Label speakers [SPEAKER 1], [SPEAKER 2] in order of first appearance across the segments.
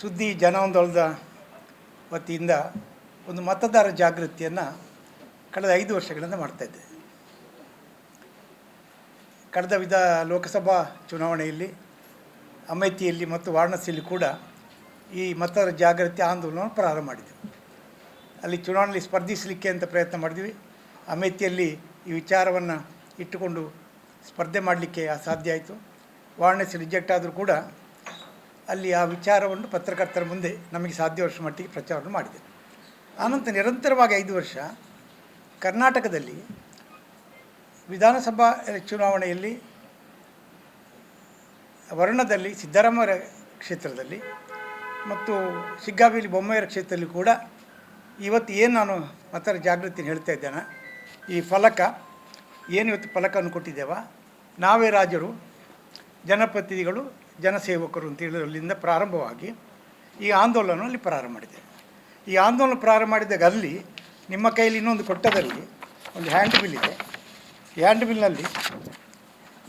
[SPEAKER 1] ಸುದ್ದಿ ಜನಾಂದೋಲನದ ವತಿಯಿಂದ ಒಂದು ಮತದಾರ ಜಾಗೃತಿಯನ್ನು ಕಳೆದ 5 ವರ್ಷಗಳಿಂದ ಮಾಡ್ತಾಯಿದ್ದೆ. ಕಳೆದ ಲೋಕಸಭಾ ಚುನಾವಣೆಯಲ್ಲಿ ಅಮೇಥಿಯಲ್ಲಿ ಮತ್ತು ವಾರಣಾಸಿಯಲ್ಲಿ ಕೂಡ ಈ ಮತದಾರ ಜಾಗೃತಿ ಆಂದೋಲನ ಪ್ರಾರಂಭ ಮಾಡಿದ್ವಿ. ಅಲ್ಲಿ ಚುನಾವಣೆಯಲ್ಲಿ ಸ್ಪರ್ಧಿಸಲಿಕ್ಕೆ ಅಂತ ಪ್ರಯತ್ನ ಮಾಡಿದ್ವಿ. ಅಮೇಥಿಯಲ್ಲಿ ಈ ವಿಚಾರವನ್ನು ಇಟ್ಟುಕೊಂಡು ಸ್ಪರ್ಧೆ ಮಾಡಲಿಕ್ಕೆ ಅಸಾಧ್ಯ ಆಯಿತು. ವಾರಣಾಸಿ ರಿಜೆಕ್ಟ್ ಆದರೂ ಕೂಡ ಅಲ್ಲಿ ಆ ವಿಚಾರವನ್ನು ಪತ್ರಕರ್ತರ ಮುಂದೆ ನಮಗೆ ಸಾಧ್ಯವಷ್ಟು ಮಟ್ಟಿಗೆ ಪ್ರಚಾರವನ್ನು ಮಾಡಿದೆ. ಆನಂತರ ನಿರಂತರವಾಗಿ 5 ವರ್ಷ ಕರ್ನಾಟಕದಲ್ಲಿ ವಿಧಾನಸಭಾ ಚುನಾವಣೆಯಲ್ಲಿ ವರ್ಣದಲ್ಲಿ ಸಿದ್ದರಾಮಯ್ಯ ಕ್ಷೇತ್ರದಲ್ಲಿ ಮತ್ತು ಶಿಗ್ಗಾವಿಲಿ ಬೊಮ್ಮಾಯಿಯವರ ಕ್ಷೇತ್ರದಲ್ಲಿ ಕೂಡ ಇವತ್ತು ಏನು ನಾನು ಮತದಾರ ಜಾಗೃತಿಯನ್ನು ಹೇಳ್ತಾ ಇದ್ದೇನೆ, ಈ ಫಲಕ ಏನು ಇವತ್ತು ಫಲಕವನ್ನು ಕೊಟ್ಟಿದ್ದೇವ, ನಾವೇ ರಾಜರು, ಜನಪ್ರತಿನಿಧಿಗಳು, ಜನಸೇವಕರು ಅಂತ ಹೇಳೋದ್ರಿಂದ ಪ್ರಾರಂಭವಾಗಿ ಈ ಆಂದೋಲನದಲ್ಲಿ ಪ್ರಾರಂಭ ಮಾಡಿದೆ. ಈ ಆಂದೋಲನ ಪ್ರಾರಂಭ ಮಾಡಿದಾಗ ಅಲ್ಲಿ ನಿಮ್ಮ ಕೈಯಲ್ಲಿ ಇನ್ನೊಂದು ಕೊಟ್ಟದಲ್ಲಿ ಒಂದು ಹ್ಯಾಂಡ್ ಬಿಲ್ ಇದೆ. ಈ ಹ್ಯಾಂಡ್ ಬಿಲ್ನಲ್ಲಿ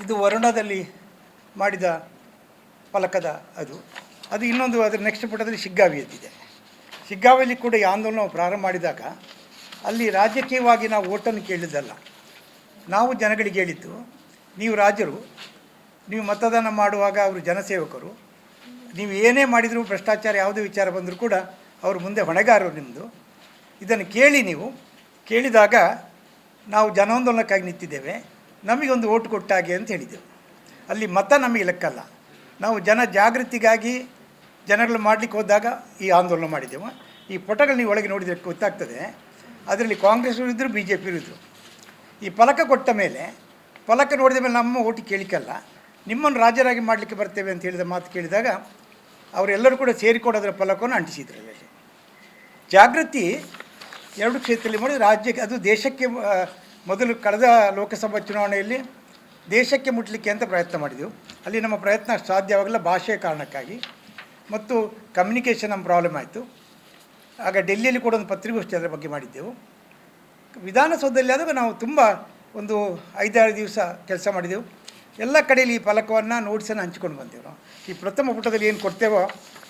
[SPEAKER 1] ಇದು ವರುಣದಲ್ಲಿ ಮಾಡಿದ ಫಲಕದ ಅದು ಇನ್ನೊಂದು ಅದರ ನೆಕ್ಸ್ಟ್ ಪುಟದಲ್ಲಿ ಶಿಗ್ಗಾವಿ ಎದ್ದಿದೆ. ಶಿಗ್ಗಾವಿಯಲ್ಲಿ ಕೂಡ ಈ ಆಂದೋಲನ ಪ್ರಾರಂಭ ಮಾಡಿದಾಗ ಅಲ್ಲಿ ರಾಜಕೀಯವಾಗಿ ನಾವು ಓಟನ್ನು ಕೇಳಿದ್ದಲ್ಲ, ನಾವು ಜನಗಳಿಗೆ ಹೇಳಿದ್ದು, ನೀವು ರಾಜರು, ನೀವು ಮತದಾನ ಮಾಡುವಾಗ ಅವರು ಜನಸೇವಕರು, ನೀವು ಏನೇ ಮಾಡಿದರೂ ಭ್ರಷ್ಟಾಚಾರ ಯಾವುದೇ ವಿಚಾರ ಬಂದರೂ ಕೂಡ ಅವರು ಮುಂದೆ ಹೊಣೆಗಾರರು ನಿಮ್ಮದು. ಇದನ್ನು ಕೇಳಿ, ನೀವು ಕೇಳಿದಾಗ ನಾವು ಜನಾಂದೋಲನಕ್ಕಾಗಿ ನಿಂತಿದ್ದೇವೆ, ನಮಗೊಂದು ಓಟು ಕೊಟ್ಟಾಗೆ ಅಂತ ಹೇಳಿದ್ದೆವು. ಅಲ್ಲಿ ಮತ ನಮಗೆ ಲೆಕ್ಕಲ್ಲ, ನಾವು ಜನ ಜಾಗೃತಿಗಾಗಿ ಜನಗಳು ಮಾಡಲಿಕ್ಕೆ ಹೋದಾಗ ಈ ಆಂದೋಲನ ಮಾಡಿದ್ದೆವು. ಈ ಪುಟಗಳು ನೀವು ಒಳಗೆ ನೋಡಿದರೆ ಗೊತ್ತಾಗ್ತದೆ, ಅದರಲ್ಲಿ ಕಾಂಗ್ರೆಸ್ರು ಇದ್ದರು, ಬಿ ಜೆ ಪಿಯರು ಇದ್ದರು. ಈ ಫಲಕ ಕೊಟ್ಟ ಮೇಲೆ, ಫಲಕ ನೋಡಿದ ಮೇಲೆ ನಮ್ಮ ಓಟು ಕೇಳಿಕಲ್ಲ, ನಿಮ್ಮನ್ನು ರಾಜರಾಗಿ ಮಾಡಲಿಕ್ಕೆ ಬರ್ತೇವೆ ಅಂತ ಹೇಳಿದ ಮಾತು ಕೇಳಿದಾಗ ಅವರೆಲ್ಲರೂ ಕೂಡ ಸೇರಿಕೊಂಡು ಅದರ ಫಲಕವನ್ನು ಅಂಟಿಸಿದ್ರು. ಅದರಲ್ಲಿ ಜಾಗೃತಿ 2 ಕ್ಷೇತ್ರದಲ್ಲಿ ಮಾಡಿ ರಾಜ್ಯಕ್ಕೆ, ಅದು ದೇಶಕ್ಕೆ ಮೊದಲು ಕಳೆದ ಲೋಕಸಭಾ ಚುನಾವಣೆಯಲ್ಲಿ ದೇಶಕ್ಕೆ ಮುಟ್ಟಲಿಕ್ಕೆ ಅಂತ ಪ್ರಯತ್ನ ಮಾಡಿದೆವು. ಅಲ್ಲಿ ನಮ್ಮ ಪ್ರಯತ್ನ ಸಾಧ್ಯವಾಗಲ್ಲ ಭಾಷೆಯ ಕಾರಣಕ್ಕಾಗಿ, ಮತ್ತು ಕಮ್ಯುನಿಕೇಷನ್ ನಮ್ಮ ಪ್ರಾಬ್ಲಮ್ ಆಯಿತು. ಆಗ ಡೆಲ್ಲಿಯಲ್ಲಿ ಕೂಡ ಒಂದು ಪತ್ರಿಕಾಗೋಷ್ಠಿ ಅದರ ಬಗ್ಗೆ ಮಾಡಿದ್ದೆವು. ವಿಧಾನಸೌಧದಲ್ಲಿ ಆದಾಗ ನಾವು ತುಂಬ ಒಂದು 5-6 ದಿವಸ ಕೆಲಸ ಮಾಡಿದೆವು. ಎಲ್ಲ ಕಡೆಯಲ್ಲಿ ಈ ಫಲಕವನ್ನು, ನೋಟ್ಸನ್ನು ಹಂಚಿಕೊಂಡು ಬಂದೆವು. ನಾವು ಈ ಪ್ರಥಮ ಪುಟದಲ್ಲಿ ಏನು ಕೊಡ್ತೇವೋ,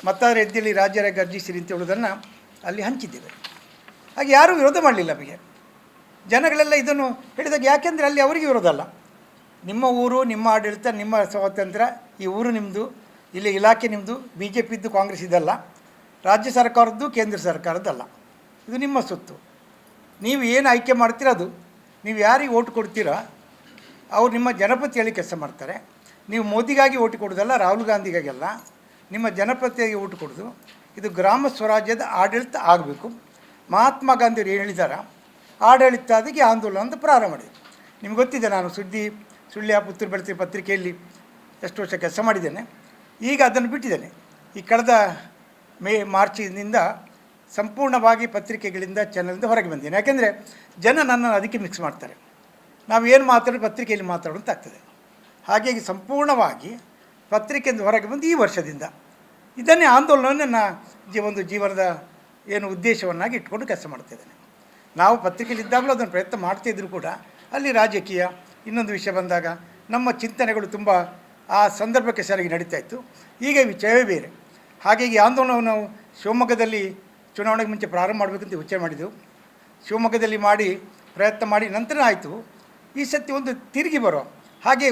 [SPEAKER 1] ಮತದಾರ ಎದ್ದಲ್ಲಿ ರಾಜ್ಯರಾಗಿ ಅರ್ಜಿಸಿರಿ ಅಂತ ಹೇಳೋದನ್ನು ಅಲ್ಲಿ ಹಂಚಿದ್ದೇವೆ. ಹಾಗೆ ಯಾರೂ ವಿರೋಧ ಮಾಡಲಿಲ್ಲ ನಮಗೆ. ಜನಗಳೆಲ್ಲ ಇದನ್ನು ಹೇಳಿದಾಗ, ಯಾಕೆಂದರೆ ಅಲ್ಲಿ ಅವರಿಗೆ ವಿರೋಧ ಅಲ್ಲ, ನಿಮ್ಮ ಊರು, ನಿಮ್ಮ ಆಡಳಿತ, ನಿಮ್ಮ ಸ್ವಾತಂತ್ರ್ಯ, ಈ ಊರು ನಿಮ್ಮದು, ಇಲ್ಲಿ ಇಲಾಖೆ ನಿಮ್ಮದು, ಬಿ ಜೆ ಪಿದ್ದು ಕಾಂಗ್ರೆಸ್ ಇದಲ್ಲ, ರಾಜ್ಯ ಸರ್ಕಾರದ್ದು ಕೇಂದ್ರ ಸರ್ಕಾರದ್ದಲ್ಲ, ಇದು ನಿಮ್ಮ ಸೊತ್ತು. ನೀವು ಏನು ಆಯ್ಕೆ ಮಾಡ್ತೀರ ಅದು, ನೀವು ಯಾರಿಗೆ ಓಟು ಕೊಡ್ತೀರ ಅವ್ರು ನಿಮ್ಮ ಜನಪತಿ ಹೇಳಿ ಕೆಲಸ ಮಾಡ್ತಾರೆ. ನೀವು ಮೋದಿಗಾಗಿ ಓಟು ಕೊಡೋದಲ್ಲ, ರಾಹುಲ್ ಗಾಂಧಿಗಾಗಿ ಅಲ್ಲ, ನಿಮ್ಮ ಜನಪತಿಯಾಗಿ ಓಟು ಕೊಡೋದು. ಇದು ಗ್ರಾಮ ಸ್ವರಾಜ್ಯದ ಆಡಳಿತ ಆಗಬೇಕು. ಮಹಾತ್ಮ ಗಾಂಧಿಯವರು ಹೇಳಿದ್ದಾರೆ, ಆಡಳಿತ ಅದಕ್ಕೆ ಆಂದೋಲನ ಅಂತ ಪ್ರಾರಂಭ ಮಾಡಿದೆ. ನಿಮ್ಗೆ ಗೊತ್ತಿದೆ, ನಾನು ಸುಳ್ಯ ಪುತ್ತೂರು ಬೆಳತಿ ಪತ್ರಿಕೆಯಲ್ಲಿ ಎಷ್ಟು ವರ್ಷ ಕೆಲಸ ಮಾಡಿದ್ದೇನೆ. ಈಗ ಅದನ್ನು ಬಿಟ್ಟಿದ್ದೇನೆ. ಈ ಕಳೆದ ಮಾರ್ಚಿನಿಂದ ಸಂಪೂರ್ಣವಾಗಿ ಪತ್ರಿಕೆಗಳಿಂದ, ಚಾನಲಿಂದ ಹೊರಗೆ ಬಂದೇನೆ. ಯಾಕೆಂದರೆ ಜನ ನನ್ನನ್ನು ಅದಕ್ಕೆ ಮಿಕ್ಸ್ ಮಾಡ್ತಾರೆ. ನಾವು ಏನು ಮಾತಾಡೋದು ಪತ್ರಿಕೆಯಲ್ಲಿ ಮಾತಾಡೋಂತಾಗ್ತದೆ. ಹಾಗಾಗಿ ಸಂಪೂರ್ಣವಾಗಿ ಪತ್ರಿಕೆಯಿಂದ ಹೊರಗೆ ಬಂದು ಈ ವರ್ಷದಿಂದ ಇದನ್ನೇ ಆಂದೋಲನವನ್ನು ಒಂದು ಜೀವನದ ಏನು ಉದ್ದೇಶವನ್ನಾಗಿ ಇಟ್ಕೊಂಡು ಕೆಲಸ ಮಾಡ್ತಾಯಿದ್ದೇನೆ. ನಾವು ಪತ್ರಿಕೆಯಲ್ಲಿದ್ದಾಗಲೂ ಅದನ್ನು ಪ್ರಯತ್ನ ಮಾಡ್ತಾಯಿದ್ರು ಕೂಡ ಅಲ್ಲಿ ರಾಜಕೀಯ ಇನ್ನೊಂದು ವಿಷಯ ಬಂದಾಗ ನಮ್ಮ ಚಿಂತನೆಗಳು ತುಂಬ ಆ ಸಂದರ್ಭಕ್ಕೆ ಸರಿಯಾಗಿ ನಡೀತಾಯಿತ್ತು. ಈಗ ವಿಷಯವೇ ಬೇರೆ. ಹಾಗಾಗಿ ಆಂದೋಲನವನ್ನು ನಾವು ಶಿವಮೊಗ್ಗದಲ್ಲಿ ಚುನಾವಣೆಗೆ ಮುಂಚೆ ಪ್ರಾರಂಭ ಮಾಡಬೇಕಂತ ಯೋಚನೆ ಮಾಡಿದೆವು. ಶಿವಮೊಗ್ಗದಲ್ಲಿ ಮಾಡಿ ಪ್ರಯತ್ನ ಮಾಡಿ ನಂತರ ಆಯಿತು. ಈ ಸತಿ ಒಂದು ತಿರುಗಿ ಬರೋ ಹಾಗೆ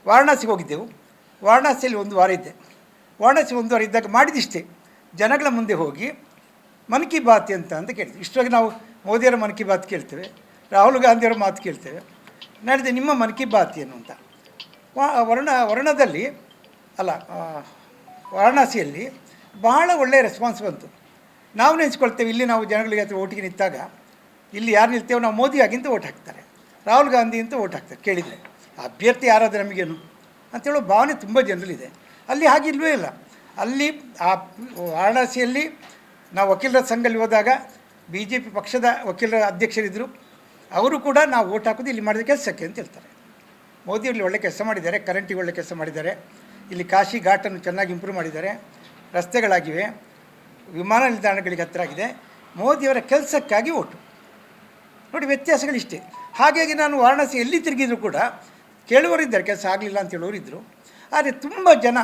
[SPEAKER 1] ವಾರಣಾಸಿಗೆ ಹೋಗಿದ್ದೆವು. ವಾರಣಾಸಿಯಲ್ಲಿ 1 ವಾರ ಇದ್ದೆ. ವಾರಣಾಸಿ 1 ವಾರ ಇದ್ದಾಗ ಮಾಡಿದಿಷ್ಟೇ, ಜನಗಳ ಮುಂದೆ ಹೋಗಿ ಮನ್ ಕಿ ಬಾತ್ ಅಂತ ಕೇಳ್ತೀವಿ. ಇಷ್ಟವಾಗಿ ನಾವು ಮೋದಿಯವರ ಮನ್ ಕಿ ಬಾತ್ ಕೇಳ್ತೇವೆ, ರಾಹುಲ್ ಗಾಂಧಿಯವರ ಮಾತು ಕೇಳ್ತೇವೆ. ನಡೆದೆ ನಿಮ್ಮ ಮನ್ ಕಿ ಬಾತ್ ಏನು ಅಂತ ವರ್ಣದಲ್ಲಿ ಅಲ್ಲ ವಾರಣಾಸಿಯಲ್ಲಿ ಬಹಳ ಒಳ್ಳೆಯ ರೆಸ್ಪಾನ್ಸ್ ಬಂತು. ನಾವು ನೆನೆಸ್ಕೊಳ್ತೇವೆ, ಇಲ್ಲಿ ನಾವು ಜನಗಳಿಗೆ ಹತ್ರ ಓಟಿಗೆ ನಿಂತಾಗ ಇಲ್ಲಿ ಯಾರು ನಿಲ್ತೇವೆ, ನಾವು ಮೋದಿಯಾಗಿಂತ ಓಟ್ ಹಾಕ್ತಾರೆ, ರಾಹುಲ್ ಗಾಂಧಿ ಅಂತ ಓಟ್ ಹಾಕ್ತಾರೆ. ಕೇಳಿದರೆ ಅಭ್ಯರ್ಥಿ ಯಾರಾದರೂ ನಮಗೇನು ಅಂತೇಳೋ ಭಾವನೆ ತುಂಬ ಜನರಲ್ಲಿದೆ. ಅಲ್ಲಿ ಹಾಗಿಲ್ವೇ ಇಲ್ಲ. ಅಲ್ಲಿ ಆ ವಾರಣಾಸಿಯಲ್ಲಿ ನಾವು ವಕೀಲರ ಸಂಘದಲ್ಲಿ ಹೋದಾಗ ಬಿ ಜೆ ಪಿ ಪಕ್ಷದ ವಕೀಲರ ಅಧ್ಯಕ್ಷರಿದ್ದರು. ಅವರು ಕೂಡ ನಾವು ಓಟ್ ಹಾಕೋದು ಇಲ್ಲಿ ಮಾಡಿದ ಕೆಲಸಕ್ಕೆ ಅಂತ ಹೇಳ್ತಾರೆ. ಮೋದಿಯಲ್ಲಿ ಒಳ್ಳೆ ಕೆಲಸ ಮಾಡಿದ್ದಾರೆ, ಕರೆಂಟಿಗೆ ಒಳ್ಳೆ ಕೆಲಸ ಮಾಡಿದ್ದಾರೆ, ಇಲ್ಲಿ ಕಾಶಿ ಘಾಟನ್ನು ಚೆನ್ನಾಗಿ ಇಂಪ್ರೂವ್ ಮಾಡಿದ್ದಾರೆ, ರಸ್ತೆಗಳಾಗಿವೆ, ವಿಮಾನ ನಿಲ್ದಾಣಗಳಿಗೆ ಹತ್ತಿರ ಆಗಿದೆ. ಮೋದಿಯವರ ಕೆಲಸಕ್ಕಾಗಿ ಓಟು ನೋಡಿ, ವ್ಯತ್ಯಾಸಗಳಿಷ್ಟೇ. ಹಾಗಾಗಿ ನಾನು ವಾರಣಾಸಿ ಎಲ್ಲಿ ತಿರುಗಿದ್ರು ಕೂಡ ಕೇಳುವರಿದ್ದಾರೆ, ಕೆಲಸ ಆಗಲಿಲ್ಲ ಅಂತ ಹೇಳೋರಿದ್ದರು. ಆದರೆ ತುಂಬ ಜನ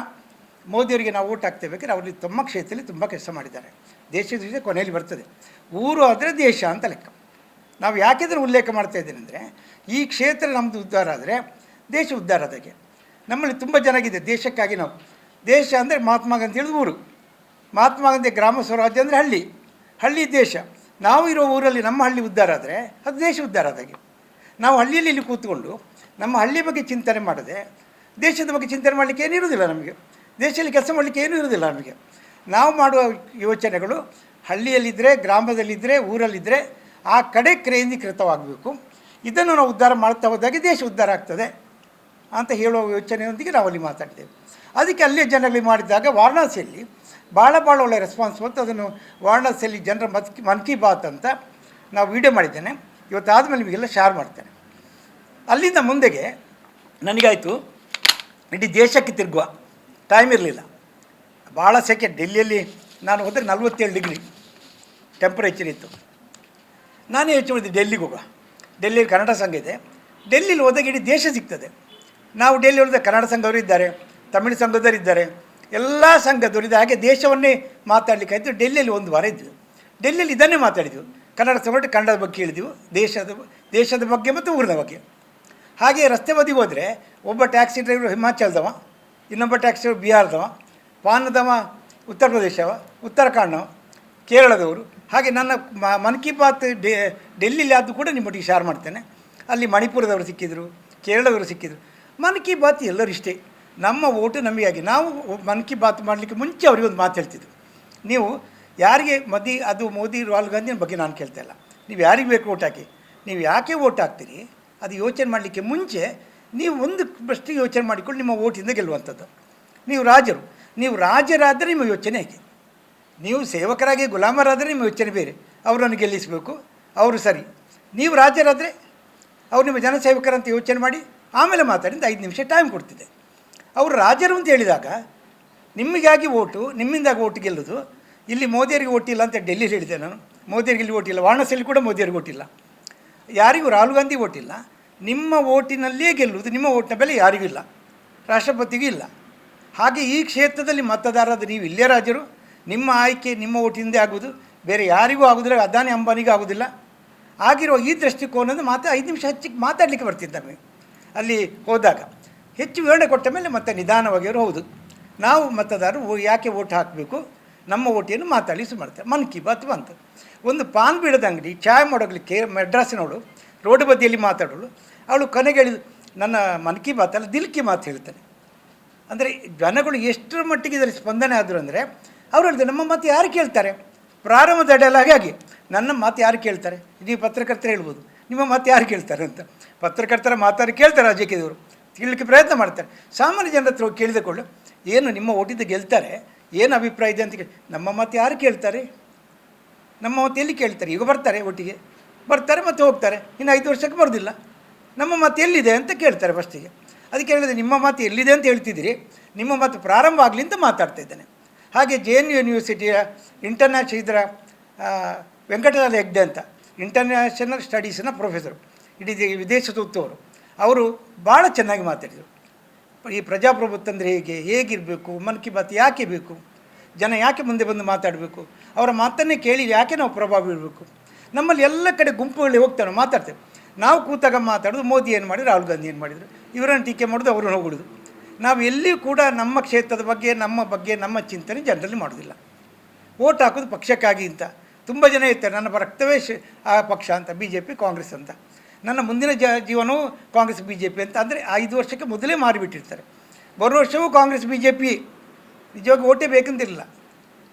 [SPEAKER 1] ಮೋದಿಯವರಿಗೆ ನಾವು ಓಟ್ ಹಾಕ್ತೇವೆ, ಅವ್ರಿಗೆ ತಮ್ಮ ಕ್ಷೇತ್ರದಲ್ಲಿ ತುಂಬ ಕೆಲಸ ಮಾಡಿದ್ದಾರೆ. ದೇಶದ ವಿಷಯ ಕೊನೆಯಲ್ಲಿ ಬರ್ತದೆ. ಊರು ಆದರೆ ದೇಶ ಅಂತ ಲೆಕ್ಕ. ನಾವು ಯಾಕೆಂದರೆ ಉಲ್ಲೇಖ ಮಾಡ್ತಾ ಇದ್ದೇನೆ ಅಂದರೆ, ಈ ಕ್ಷೇತ್ರ ನಮ್ಮದು ಉದ್ಧಾರ ಆದರೆ ದೇಶ ಉದ್ಧಾರ ಆದಾಗೆ. ನಮ್ಮಲ್ಲಿ ತುಂಬ ಚೆನ್ನಾಗಿದೆ ದೇಶಕ್ಕಾಗಿ. ನಾವು ದೇಶ ಅಂದರೆ ಮಹಾತ್ಮ ಗಾಂಧಿ ಹೇಳಿದ ಊರು, ಮಹಾತ್ಮ ಗಾಂಧಿ ಗ್ರಾಮ ಸ್ವರಾಜ್ಯ ಅಂದರೆ ಹಳ್ಳಿ, ಹಳ್ಳಿ ದೇಶ. ನಾವು ಇರೋ ಊರಲ್ಲಿ ನಮ್ಮ ಹಳ್ಳಿ ಉದ್ಧಾರ ಆದರೆ ಅದು ದೇಶ ಉದ್ಧಾರ ಆದಾಗೆ. ನಾವು ಹಳ್ಳಿಯಲ್ಲಿ ಇಲ್ಲಿ ಕೂತ್ಕೊಂಡು ನಮ್ಮ ಹಳ್ಳಿ ಬಗ್ಗೆ ಚಿಂತನೆ ಮಾಡದೆ ದೇಶದ ಬಗ್ಗೆ ಚಿಂತನೆ ಮಾಡಲಿಕ್ಕೆ ಏನೂ ಇರೋದಿಲ್ಲ ನಮಗೆ. ದೇಶದಲ್ಲಿ ಕೆಲಸ ಮಾಡಲಿಕ್ಕೆ ಏನೂ ಇರೋದಿಲ್ಲ ನಮಗೆ. ನಾವು ಮಾಡುವ ಯೋಚನೆಗಳು ಹಳ್ಳಿಯಲ್ಲಿದ್ದರೆ, ಗ್ರಾಮದಲ್ಲಿದ್ದರೆ, ಊರಲ್ಲಿದ್ದರೆ ಆ ಕಡೆ ಕೇಂದ್ರೀಕೃತವಾಗಬೇಕು. ಇದನ್ನು ನಾವು ಉದ್ಧಾರ ಮಾಡ್ತಾ ಹೋದಾಗೆ ದೇಶ ಉದ್ಧಾರ ಆಗ್ತದೆ ಅಂತ ಹೇಳುವ ಯೋಚನೆಯೊಂದಿಗೆ ನಾವಲ್ಲಿ ಮಾತಾಡ್ತೇವೆ. ಅದಕ್ಕೆ ಅಲ್ಲೇ ಜನರಲ್ಲಿ ಮಾಡಿದಾಗ ವಾರಣಾಸಿಯಲ್ಲಿ ಭಾಳ ಒಳ್ಳೆಯ ರೆಸ್ಪಾನ್ಸ್ ಬಂತು. ಅದನ್ನು ವಾರಣಾಸಿಯಲ್ಲಿ ಜನರ ಮನ್ ಕಿ ಬಾತ್ ಅಂತ ನಾವು ವೀಡಿಯೋ ಮಾಡಿದ್ದೇನೆ. ಇವತ್ತಾದಮೇಲೆ ನಿಮಗೆಲ್ಲ ಶೇರ್ ಮಾಡ್ತೇನೆ. ಅಲ್ಲಿಂದ ಮುಂದೆಗೆ ನನಗಾಯಿತು ಇಡೀ ದೇಶಕ್ಕೆ ತಿರುಗುವ ಟೈಮ್ ಇರಲಿಲ್ಲ. ಭಾಳ ಸೆಕೆ. ಡೆಲ್ಲಿಯಲ್ಲಿ ನಾನು ಹೋದರೆ 47 ಡಿಗ್ರಿ ಟೆಂಪರೇಚರ್ ಇತ್ತು. ನಾನೇ ಯೋಚನೆ ಮಾಡಿದೆ ಡೆಲ್ಲಿಗೆ ಹೋಗುವ. ಡೆಲ್ಲಿಯಲ್ಲಿ ಕನ್ನಡ ಸಂಘ ಇದೆ. ಡೆಲ್ಲಿಲಿ ಹೋದಾಗ ಇಡೀ ದೇಶ ಸಿಗ್ತದೆ. ನಾವು ಡೆಲ್ಲಿ ಹೋದಾಗ ಕನ್ನಡ ಸಂಘದವರು ಇದ್ದಾರೆ, ತಮಿಳು ಸಂಘದವರು ಇದ್ದಾರೆ, ಎಲ್ಲ ಸಂಘದವರಿದ್ದ ಹಾಗೆ ದೇಶವನ್ನೇ ಮಾತಾಡಲಿಕ್ಕೆ ಆಯಿತು. ಡೆಲ್ಲಿಯಲ್ಲಿ ಒಂದು ವಾರ ಇದ್ವಿ. ಡೆಲ್ಲಿಯಲ್ಲಿ ಇದನ್ನೇ ಮಾತಾಡಿದ್ವಿ. ಕನ್ನಡ ಸಂಘಟ ಕನ್ನಡದ ಬಗ್ಗೆ ಹೇಳಿದೆವು, ದೇಶದ ಬಗ್ಗೆ ಮತ್ತು ಊರಿನ ಬಗ್ಗೆ. ಹಾಗೆ ರಸ್ತೆ ಬದಿಗೆ ಹೋದರೆ ಒಬ್ಬ ಟ್ಯಾಕ್ಸಿ ಡ್ರೈವರು ಹಿಮಾಚಲದವ, ಇನ್ನೊಬ್ಬ ಟ್ಯಾಕ್ಸಿ ಡ್ರೈವರ್ ಬಿಹಾರದವ, ಪಾನದವ ಉತ್ತರ ಪ್ರದೇಶವ, ಉತ್ತರಾಖಂಡವ, ಕೇರಳದವರು. ಹಾಗೆ ನನ್ನ ಮನ್ ಕಿ ಬಾತ್ ಡೆಲ್ಲಿಲಿ ಆದರೂ ಕೂಡ ನಿಮ್ಮೊಟ್ಟಿಗೆ ಶೇರ್ ಮಾಡ್ತೇನೆ. ಅಲ್ಲಿ ಮಣಿಪುರದವರು ಸಿಕ್ಕಿದ್ರು, ಕೇರಳದವರು ಸಿಕ್ಕಿದ್ರು. ಮನ್ ಕಿ ಬಾತ್ ಎಲ್ಲರೂ ಇಷ್ಟೇ. ನಮ್ಮ ಓಟು ನಮಗಾಗಿ. ನಾವು ಮನ್ ಕಿ ಬಾತ್ ಮಾಡಲಿಕ್ಕೆ ಮುಂಚೆ ಅವರಿಗೊಂದು ಮಾತು ಹೇಳ್ತಿದ್ವಿ, ನೀವು ಯಾರಿಗೆ ಮೋದಿ ರಾಹುಲ್ ಗಾಂಧಿಯ ಬಗ್ಗೆ ನಾನು ಕೇಳ್ತಾ ಇಲ್ಲ, ನೀವು ಯಾರಿಗೆ ಬೇಕು ಓಟ್ ಹಾಕಿ, ನೀವು ಯಾಕೆ ಓಟ್ ಹಾಕ್ತೀರಿ ಅದು ಯೋಚನೆ ಮಾಡಲಿಕ್ಕೆ ಮುಂಚೆ ನೀವು ಒಂದು ಪ್ರಶ್ನೆ ಯೋಚನೆ ಮಾಡಿಕೊಂಡು ನಿಮ್ಮ ಓಟಿಂದ ಗೆಲ್ಲುವಂಥದ್ದು. ನೀವು ರಾಜರಾದರೆ ನಿಮ್ಮ ಯೋಚನೆ ಹೇಗೆ? ನೀವು ಸೇವಕರಾಗಿ ಗುಲಾಮರಾದರೆ ನಿಮ್ಮ ಯೋಚನೆ ಬೇರೆ. ಅವರನ್ನು ಗೆಲ್ಲಿಸಬೇಕು, ಅವರು ಸರಿ. ನೀವು ರಾಜರಾದರೆ ಅವರು ನಿಮ್ಮ ಜನಸೇವಕರಂತ ಯೋಚನೆ ಮಾಡಿ ಆಮೇಲೆ ಮಾತಾಡಿದ 5 ನಿಮಿಷ ಟೈಮ್ ಕೊಡ್ತಿದ್ದೆ. ಅವರು ರಾಜರು ಅಂತ ಹೇಳಿದಾಗ ನಿಮಗಾಗಿ ಓಟು, ನಿಮ್ಮಿಂದಾಗಿ ಓಟು ಗೆಲ್ಲೋದು. ಇಲ್ಲಿ ಮೋದಿಯವರಿಗೆ ಓಟಿಲ್ಲ ಅಂತ ಡೆಲ್ಲಿಲಿ ಹೇಳಿದೆ ನಾನು. ಮೋದಿಯವರಿಗೆ ಇಲ್ಲಿ ಓಟಿಲ್ಲ. ವಾರಣಾಸಿಯಲ್ಲಿ ಕೂಡ ಮೋದಿಯವರಿಗೆ ಓಟಿಲ್ಲ. ಯಾರಿಗೂ ರಾಹುಲ್ ಗಾಂಧಿ ಓಟಿಲ್ಲ. ನಿಮ್ಮ ಓಟಿನಲ್ಲೇ ಗೆಲ್ಲುವುದು. ನಿಮ್ಮ ಓಟಿನ ಬೆಲೆ ಯಾರಿಗೂ ಇಲ್ಲ, ರಾಷ್ಟ್ರಪತಿಗೂ ಇಲ್ಲ. ಹಾಗೆ ಈ ಕ್ಷೇತ್ರದಲ್ಲಿ ಮತದಾರರಾದ ನೀವು ಇಲ್ಲೇ ರಾಜರು. ನಿಮ್ಮ ಆಯ್ಕೆ ನಿಮ್ಮ ಓಟಿಂದೇ ಆಗೋದು, ಬೇರೆ ಯಾರಿಗೂ ಆಗೋದಿಲ್ಲ. ಅದಾನಿ ಅಂಬಾನಿಗೂ ಆಗೋದಿಲ್ಲ. ಆಗಿರೋ ಈ ದೃಷ್ಟಿಕೋನದ 5 ನಿಮಿಷ ಹೆಚ್ಚಿಗೆ ಮಾತಾಡಲಿಕ್ಕೆ ಬರ್ತಿದ್ದ ಅಲ್ಲಿ ಹೋದಾಗ. ಹೆಚ್ಚು ವಿವರಣೆ ಕೊಟ್ಟ ಮೇಲೆ ಮತ್ತೆ ನಿಧಾನವಾಗಿ ಅವರು ಹೌದು ನಾವು ಮತದಾರರು ಯಾಕೆ ಓಟ್ ಹಾಕಬೇಕು, ನಮ್ಮ ಓಟಿಯನ್ನು ಮಾತಾಡಿಸಿ ಮಾಡ್ತಾರೆ. ಮನ್ ಕಿ ಬಾತ್ ಬಂತು. ಒಂದು ಪಾನ್ ಬೀಳದ ಅಂಗಡಿ ಚಾಯ್ ಮಾಡೋಗ್ಲಿಕ್ಕೆ ಮೆಡ್ರಾಸಿನವಳು ರೋಡ್ ಬದಿಯಲ್ಲಿ ಮಾತಾಡೋಳು. ಅವಳು ಕೊನೆಗೆ ಹೇಳಿದ ನನ್ನ ಮನ್ ಕಿ ಬಾತ್ ಅಲ್ಲ ದಿಲ್ ಕಿ ಮಾತು ಹೇಳ್ತಾನೆ. ಅಂದರೆ ಜನಗಳು ಎಷ್ಟರ ಮಟ್ಟಿಗೆ ಇದರಲ್ಲಿ ಸ್ಪಂದನೆ ಆದರು ಅಂದರೆ ಅವ್ರು ಹೇಳಿದೆ ನಮ್ಮ ಮಾತು ಯಾರು ಕೇಳ್ತಾರೆ. ಪ್ರಾರಂಭದ ಡೈಲಾಗ್ ಹಾಗೆ, ನನ್ನ ಮಾತು ಯಾರು ಕೇಳ್ತಾರೆ. ನೀವು ಪತ್ರಕರ್ತರು ಹೇಳ್ಬೋದು ನಿಮ್ಮ ಮಾತು ಯಾರು ಕೇಳ್ತಾರೆ ಅಂತ. ಪತ್ರಕರ್ತರ ಮಾತಾಡಿ ಕೇಳ್ತಾರೆ ರಾಜಕೀಯದವರು, ಕೇಳಲಿಕ್ಕೆ ಪ್ರಯತ್ನ ಮಾಡ್ತಾರೆ. ಸಾಮಾನ್ಯ ಜನರ ಹತ್ರ ಕೇಳಿದಕೊಳ್ಳು ಏನು ನಿಮ್ಮ ಓಟಿದ್ದು ಗೆಲ್ತಾರೆ, ಏನು ಅಭಿಪ್ರಾಯ ಇದೆ ಅಂತ ಕೇಳಿ. ನಮ್ಮ ಮಾತು ಯಾರು ಕೇಳ್ತಾರೆ, ನಮ್ಮ ಮಾತು ಎಲ್ಲಿ ಕೇಳ್ತಾರೆ. ಈಗ ಬರ್ತಾರೆ, ಒಟ್ಟಿಗೆ ಬರ್ತಾರೆ ಮತ್ತು ಹೋಗ್ತಾರೆ. ಇನ್ನು 5 ವರ್ಷಕ್ಕೆ ಬರೋದಿಲ್ಲ. ನಮ್ಮ ಮಾತು ಎಲ್ಲಿದೆ ಅಂತ ಕೇಳ್ತಾರೆ ಫಸ್ಟಿಗೆ. ಅದಕ್ಕೆ ಹೇಳಿದೆ ನಿಮ್ಮ ಮಾತು ಎಲ್ಲಿದೆ ಅಂತ ಹೇಳ್ತಿದ್ದೀರಿ, ನಿಮ್ಮ ಮಾತು ಪ್ರಾರಂಭ ಆಗಲಿ ಅಂತ ಮಾತಾಡ್ತಾ ಇದ್ದೇನೆ. ಹಾಗೆ JNU ಯೂನಿವರ್ಸಿಟಿಯ ಇಂಟರ್ನ್ಯಾಷನಲ್ ವೆಂಕಟಲಾಲ್ ಹೆಗ್ಡೆ ಅಂತ ಇಂಟರ್ನ್ಯಾಷನಲ್ ಸ್ಟಡೀಸಿನ ಪ್ರೊಫೆಸರು, ಇಡೀ ವಿದೇಶದ ಉತ್ತವರು. ಅವರು ಭಾಳ ಚೆನ್ನಾಗಿ ಮಾತಾಡಿದರು. ಈ ಪ್ರಜಾಪ್ರಭುತ್ವ ಅಂದರೆ ಹೇಗಿರಬೇಕು, ಮನ್ ಕಿ ಬಾತ್ ಯಾಕೆ ಬೇಕು, ಜನ ಯಾಕೆ ಮುಂದೆ ಬಂದು ಮಾತಾಡಬೇಕು, ಅವರ ಮಾತನ್ನೇ ಕೇಳಿ ಯಾಕೆ ನಾವು ಪ್ರಭಾವ ಬೀಳಬೇಕು. ನಮ್ಮಲ್ಲಿ ಎಲ್ಲ ಕಡೆ ಗುಂಪುಗಳಲ್ಲಿ ಹೋಗ್ತಾರೆ, ಮಾತಾಡ್ತೇವೆ. ನಾವು ಕೂತಾಗ ಮಾತಾಡೋದು ಮೋದಿ ಏನು ಮಾಡಿದ್ರು, ರಾಹುಲ್ ಗಾಂಧಿ ಏನು ಮಾಡಿದರು, ಇವರನ್ನು ಟೀಕೆ ಮಾಡೋದು, ಅವರನ್ನು ಹೋಗೋದು. ನಾವು ಎಲ್ಲಿಯೂ ಕೂಡ ನಮ್ಮ ಕ್ಷೇತ್ರದ ಬಗ್ಗೆ ನಮ್ಮ ಚಿಂತನೆ ಜನರಲ್ಲಿ ಮಾಡೋದಿಲ್ಲ. ಓಟ್ ಹಾಕೋದು ಪಕ್ಷಕ್ಕಾಗಿ ಅಂತ ತುಂಬ ಜನ ಇರ್ತಾರೆ. ನನ್ನ ರಕ್ತವೇ ಆ ಪಕ್ಷ ಅಂತ, BJP ಕಾಂಗ್ರೆಸ್ ಅಂತ. ನನ್ನ ಮುಂದಿನ ಜೀವನವೂ ಕಾಂಗ್ರೆಸ್ BJP ಅಂತ. ಅಂದರೆ 5 ವರ್ಷಕ್ಕೆ ಮೊದಲೇ ಮಾರಿಬಿಟ್ಟಿರ್ತಾರೆ. ಬರೋ ವರ್ಷವೂ ಕಾಂಗ್ರೆಸ್ BJP, ನಿಜವಾಗಿ ಓಟೇ ಬೇಕಂತಿರಲಿಲ್ಲ.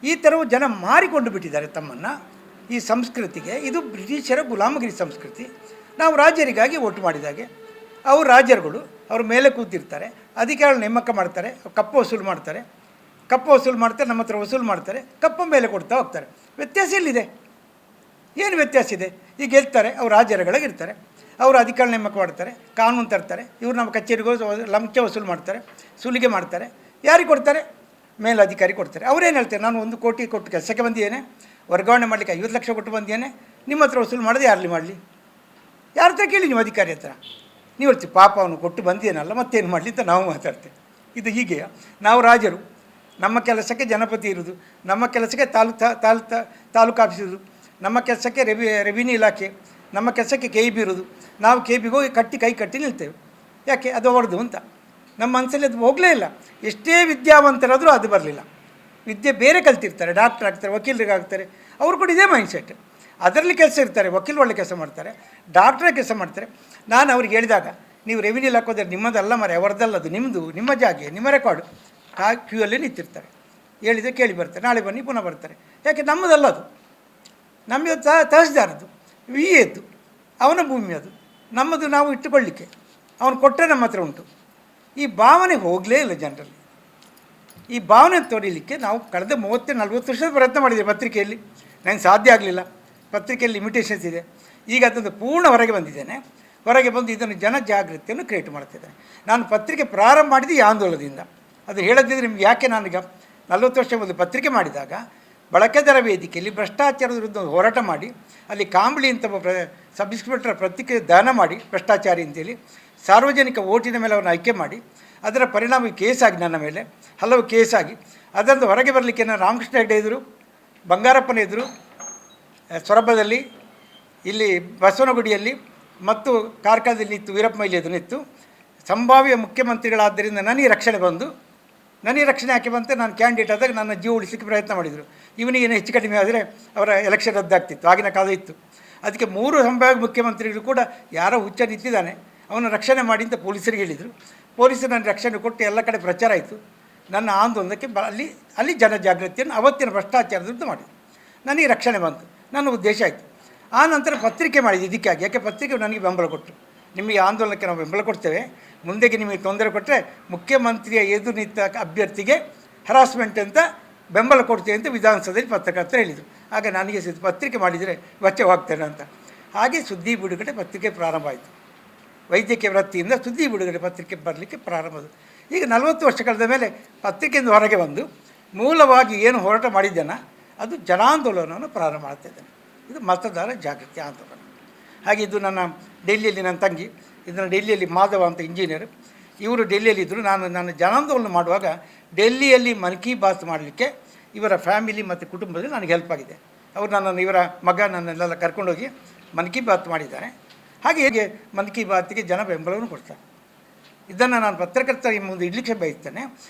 [SPEAKER 1] ಈ ಥರವು ಜನ ಮಾರಿಕೊಂಡು ಬಿಟ್ಟಿದ್ದಾರೆ ತಮ್ಮನ್ನು ಈ ಸಂಸ್ಕೃತಿಗೆ. ಇದು ಬ್ರಿಟಿಷರ ಗುಲಾಮಗಿರಿ ಸಂಸ್ಕೃತಿ. ನಾವು ರಾಜರಿಗಾಗಿ ಓಟ್ ಮಾಡಿದಾಗೆ ಅವರು ರಾಜರುಗಳು ಅವ್ರ ಮೇಲೆ ಕೂತಿರ್ತಾರೆ, ಅಧಿಕಾರಿಗಳು ನೇಮಕ ಮಾಡ್ತಾರೆ, ಕಪ್ಪು ವಸೂಲು ಮಾಡ್ತಾರೆ, ನಮ್ಮ ಹತ್ರ ವಸೂಲು ಮಾಡ್ತಾರೆ, ಕಪ್ಪು ಮೇಲೆ ಕೊಡ್ತಾ ಹೋಗ್ತಾರೆ. ವ್ಯತ್ಯಾಸ ಎಲ್ಲಿದೆ? ಏನು ವ್ಯತ್ಯಾಸ ಇದೆ? ಈಗ ಗೆಲ್ತಾರೆ, ಅವ್ರು ರಾಜರುಗಳಾಗಿರ್ತಾರೆ, ಅವರು ಅಧಿಕಾರ ನೇಮಕ ಮಾಡ್ತಾರೆ, ಕಾನೂನು ತರ್ತಾರೆ, ಇವರು ನಮ್ಮ ಕಚೇರಿಗೂ ಲಂಚ ವಸೂಲು ಮಾಡ್ತಾರೆ, ಸುಲಿಗೆ ಮಾಡ್ತಾರೆ. ಯಾರಿಗೆ ಕೊಡ್ತಾರೆ? ಮೇಲಧಿಕಾರಿ ಕೊಡ್ತಾರೆ. ಅವರೇನು ಹೇಳ್ತಾರೆ, ನಾನು 1 ಕೋಟಿ ಕೊಟ್ಟು ಕೆಲಸಕ್ಕೆ ಬಂದಿದ್ದೇನೆ, ವರ್ಗಾವಣೆ ಮಾಡಲಿಕ್ಕೆ 50 ಲಕ್ಷ ಕೊಟ್ಟು ಬಂದಿದ್ದೇನೆ, ನಿಮ್ಮ ಹತ್ರ ವಸೂಲು ಮಾಡೋದು ಯಾರಲ್ಲಿ ಮಾಡಲಿ? ಯಾರ ಹತ್ರ ಕೇಳಿ ನೀವು ಅಧಿಕಾರಿ ಹತ್ರ. ನೀವು ಹೇಳ್ತೀವಿ ಪಾಪ ಅವನು ಕೊಟ್ಟು ಬಂದಿದ್ದೇನಲ್ಲ ಮತ್ತೇನು ಮಾಡಲಿ ಅಂತ ನಾವು ಮಾತಾಡ್ತೇವೆ. ಇದು ಹೀಗೆ ನಾವು ರಾಜರು. ನಮ್ಮ ಕೆಲಸಕ್ಕೆ ಜನಪತಿ ಇರೋದು, ನಮ್ಮ ಕೆಲಸಕ್ಕೆ ತಾಲೂಕು ಆಫೀಸ್ ಇರೋದು, ನಮ್ಮ ಕೆಲಸಕ್ಕೆ ರೆವಿನ್ಯೂ ಇಲಾಖೆ, ನಮ್ಮ ಕೆಲಸಕ್ಕೆ KEB ಇರೋದು. ನಾವು KEBಗೆ ಹೋಗಿ ಕೈ ಕಟ್ಟಿ ನಿಲ್ತೇವೆ. ಯಾಕೆ? ಅದು ಅವರದು ಅಂತ ನಮ್ಮ ಮನಸ್ಸಲ್ಲಿ ಅದು ಹೋಗಲೇ ಇಲ್ಲ. ಎಷ್ಟೇ ವಿದ್ಯಾವಂತರಾದರೂ ಅದು ಬರಲಿಲ್ಲ. ವಿದ್ಯೆ ಬೇರೆ ಕಲ್ತಿರ್ತಾರೆ, ಡಾಕ್ಟರ್ ಆಗ್ತಾರೆ, ವಕೀಲರಿಗಾಗ್ತಾರೆ, ಅವರು ಕೂಡ ಇದೇ ಮೈಂಡ್ಸೆಟ್. ಅದರಲ್ಲಿ ಕೆಲಸ ಇರ್ತಾರೆ, ವಕೀಲರು ಒಳ್ಳೆ ಕೆಲಸ ಮಾಡ್ತಾರೆ, ಡಾಕ್ಟ್ರೇ ಕೆಲಸ ಮಾಡ್ತಾರೆ. ನಾನು ಅವ್ರಿಗೆ ಹೇಳಿದಾಗ, ನೀವು ರೆವಿನ್ಯೂ ಹಾಕೋದ್ರೆ ನಿಮ್ಮದಲ್ಲ ಮರೆ, ಅವರದ್ದಲ್ಲ, ಅದು ನಿಮ್ಮದು, ನಿಮ್ಮ ಜಾಗೆ, ನಿಮ್ಮ ರೆಕಾರ್ಡು. ಕ್ಯೂ ಅಲ್ಲಿ ನಿಂತಿರ್ತಾರೆ. ಹೇಳಿದರೆ ಕೇಳಿ ಬರ್ತಾರೆ, ನಾಳೆ ಬನ್ನಿ ಪುನಃ ಬರ್ತಾರೆ. ಯಾಕೆ? ನಮ್ಮದಲ್ಲ ಅದು, ನಮಗೆ ತಹಸೀಲ್ದಾರದು, VAದ್ದು, ಅವನ ಭೂಮಿ ಅದು, ನಮ್ಮದು ನಾವು ಇಟ್ಟುಕೊಳ್ಳಿಕ್ಕೆ, ಅವನು ಕೊಟ್ಟರೆ ನಮ್ಮ ಹತ್ರ ಉಂಟು. ಈ ಭಾವನೆ ಹೋಗಲೇ ಇಲ್ಲ ಜನರಲ್ಲಿ. ಈ ಭಾವನೆ ತೊಡಿಲಿಕ್ಕೆ ನಾವು ಕಳೆದ 30-40 ವರ್ಷದ ಪ್ರಯತ್ನ ಮಾಡಿದ್ದೇವೆ. ಪತ್ರಿಕೆಯಲ್ಲಿ ನನಗೆ ಸಾಧ್ಯ ಆಗಲಿಲ್ಲ. ಪತ್ರಿಕೆಯಲ್ಲಿ ಲಿಮಿಟೇಷನ್ಸ್ ಇದೆ. ಈಗ ಅದೊಂದು ಪೂರ್ಣ ಹೊರಗೆ ಬಂದಿದ್ದೇನೆ. ಹೊರಗೆ ಬಂದು ಇದನ್ನು ಜನಜಾಗೃತಿಯನ್ನು ಕ್ರಿಯೇಟ್ ಮಾಡ್ತಿದ್ದೇನೆ. ನಾನು ಪತ್ರಿಕೆ ಪ್ರಾರಂಭ ಮಾಡಿದ್ದು ಈ ಆಂದೋಲನದಿಂದ. ಅದು ಹೇಳದಿದ್ದರೆ ನಿಮ್ಗೆ ಯಾಕೆ, ನಾನೀಗ 40 ವರ್ಷ ಮೊದಲು ಪತ್ರಿಕೆ ಮಾಡಿದಾಗ ಬಳಕೆದಾರ ವೇದಿಕೆಯಲ್ಲಿ ಭ್ರಷ್ಟಾಚಾರದ ವಿರುದ್ಧ ಹೋರಾಟ ಮಾಡಿ, ಅಲ್ಲಿ ಕಾಂಬಳಿ ಅಂತ ಸಬ್ ಇನ್ಸ್ಪೆಕ್ಟರ್ ಪತ್ರಿಕೆ ದಾನ ಮಾಡಿ, ಭ್ರಷ್ಟಾಚಾರಿ ಅಂತೇಳಿ ಸಾರ್ವಜನಿಕ ಓಟಿನ ಮೇಲೆ ಅವರನ್ನು ಆಯ್ಕೆ ಮಾಡಿ, ಅದರ ಪರಿಣಾಮ ಕೇಸಾಗಿ, ನನ್ನ ಮೇಲೆ ಹಲವು ಕೇಸಾಗಿ, ಅದರಿಂದ ಹೊರಗೆ ಬರಲಿಕ್ಕೆ ನಾನು ರಾಮಕೃಷ್ಣ ಹೆಗಡೆ ಎದುರು, ಬಂಗಾರಪ್ಪನ ಎದುರು, ಸೊರಬದಲ್ಲಿ, ಇಲ್ಲಿ ಬಸವನಗುಡಿಯಲ್ಲಿ ಮತ್ತು ಕಾರ್ಕಳದಲ್ಲಿ ನಿಂತು, ವೀರಪ್ಪ ಮೊಯ್ಲಿ ಎದುರು ನಿಂತು, ಸಂಭಾವ್ಯ ಮುಖ್ಯಮಂತ್ರಿಗಳಾದ್ದರಿಂದ ನನಗೆ ರಕ್ಷಣೆ ಬಂದು, ನನಗೆ ರಕ್ಷಣೆ ಯಾಕೆ ಬಂತೆ, ನಾನು ಕ್ಯಾಂಡಿಡೇಟ್ ಆದಾಗ ನನ್ನ ಜೀವ ಉಳಿಸಲಿಕ್ಕೆ ಪ್ರಯತ್ನ ಮಾಡಿದರು. ಇವನಿಗೇನು ಹೆಚ್ಚು ಕಡಿಮೆ ಆದರೆ ಅವರ ಎಲೆಕ್ಷನ್ ರದ್ದಾಗ್ತಿತ್ತು, ಆಗಿನ ಕಾಲ ಇತ್ತು. ಅದಕ್ಕೆ 3 ಸಂಭಾವ್ಯ ಮುಖ್ಯಮಂತ್ರಿಗಳು ಕೂಡ ಯಾರೋ ಹುಚ್ಚ ನಿಂತಿದ್ದಾನೆ, ಅವನ ರಕ್ಷಣೆ ಮಾಡಿ ಅಂತ ಪೊಲೀಸರಿಗೆ ಹೇಳಿದರು. ಪೊಲೀಸರು ನನ್ನ ರಕ್ಷಣೆ ಕೊಟ್ಟು ಎಲ್ಲ ಕಡೆ ಪ್ರಚಾರ ಆಯಿತು. ನನ್ನ ಆಂದೋಲನಕ್ಕೆ ಅಲ್ಲಿ ಜನಜಾಗೃತಿಯನ್ನು ಅವತ್ತಿನ ಭ್ರಷ್ಟಾಚಾರದ ವಿರುದ್ಧ ಮಾಡಿದರು. ನನಗೆ ರಕ್ಷಣೆ ಬಂತು, ನನ್ನ ಉದ್ದೇಶ ಆಯಿತು. ಆ ನಂತರ ಪತ್ರಿಕೆ ಮಾಡಿದೆ ಇದಕ್ಕಾಗಿ. ಯಾಕೆ? ಪತ್ರಿಕೆ ನನಗೆ ಬೆಂಬಲ ಕೊಟ್ಟರು. ನಿಮಗೆ ಆಂದೋಲನಕ್ಕೆ ನಾವು ಬೆಂಬಲ ಕೊಡ್ತೇವೆ, ಮುಂದೆಗೆ ನಿಮಗೆ ತೊಂದರೆ ಕೊಟ್ಟರೆ ಮುಖ್ಯಮಂತ್ರಿಯ ಎದುರು ನಿಂತ ಅಭ್ಯರ್ಥಿಗೆ ಹರಾಸ್ಮೆಂಟ್ ಅಂತ ಬೆಂಬಲ ಕೊಡ್ತೇವೆ ಅಂತ ವಿಧಾನಸಭೆಯಲ್ಲಿ ಪತ್ರಕರ್ತರು ಹೇಳಿದರು. ಆಗ ನನಗೆ ಪತ್ರಿಕೆ ಮಾಡಿದರೆ ಬಚಾವಾಗ್ತೇನೆ ಅಂತ. ಹಾಗೆ ಸುದ್ದಿ ಬಿಡುಗಡೆ ಪತ್ರಿಕೆ ಪ್ರಾರಂಭ ಆಯಿತು. ವೈದ್ಯಕೀಯ ವೃತ್ತಿಯಿಂದ ಸುದ್ದಿ ಬಿಡುಗಡೆ ಪತ್ರಿಕೆ ಬರಲಿಕ್ಕೆ ಪ್ರಾರಂಭದು. ಈಗ 40 ವರ್ಷ ಕಳೆದ ಮೇಲೆ ಪತ್ರಿಕೆಯಿಂದ ಹೊರಗೆ ಬಂದು ಮೂಲವಾಗಿ ಏನು ಹೋರಾಟ ಮಾಡಿದ್ದೇನೆ ಅದು ಜನಾಂದೋಲನವನ್ನು ಪ್ರಾರಂಭ ಮಾಡ್ತಿದ್ದೇನೆ. ಇದು ಮತದಾರ ಜಾಗೃತಿ ಆಂದೋಲನ. ಹಾಗೆ ಇದು ನನ್ನ ಡೆಲ್ಲಿಯಲ್ಲಿ ನನ್ನ ತಂಗಿ, ಇದನ್ನು ಡೆಲ್ಲಿಯಲ್ಲಿ ಮಾಧವ ಅಂತ ಇಂಜಿನಿಯರ್, ಇವರು ಡೆಲ್ಲಿಯಲ್ಲಿದ್ದರು. ನಾನು ಜನಾಂದೋಲನ ಮಾಡುವಾಗ ಡೆಲ್ಲಿಯಲ್ಲಿ ಮನ್ ಕಿ ಬಾತ್ ಮಾಡಲಿಕ್ಕೆ ಇವರ ಫ್ಯಾಮಿಲಿ ಮತ್ತು ಕುಟುಂಬದಲ್ಲಿ ನನಗೆ ಹೆಲ್ಪ್ ಆಗಿದೆ. ಅವರು ನನ್ನನ್ನು, ಇವರ ಮಗ ನನ್ನೆಲ್ಲ ಕರ್ಕೊಂಡೋಗಿ ಮನ್ ಕಿ ಬಾತ್ ಮಾಡಿದ್ದಾರೆ. ಹಾಗೆ ಹೇಗೆ ಮನ್ ಕಿ ಬಾತ್ಗೆ ಜನ ಬೆಂಬಲವನ್ನು ಕೊಡ್ತಾರೆ. ಇದನ್ನು ನಾನು ಪತ್ರಕರ್ತರ ಮುಂದೆ ಇಡ್ಲಿಕ್ಕೆ ಬಯಸ್ತೇನೆ.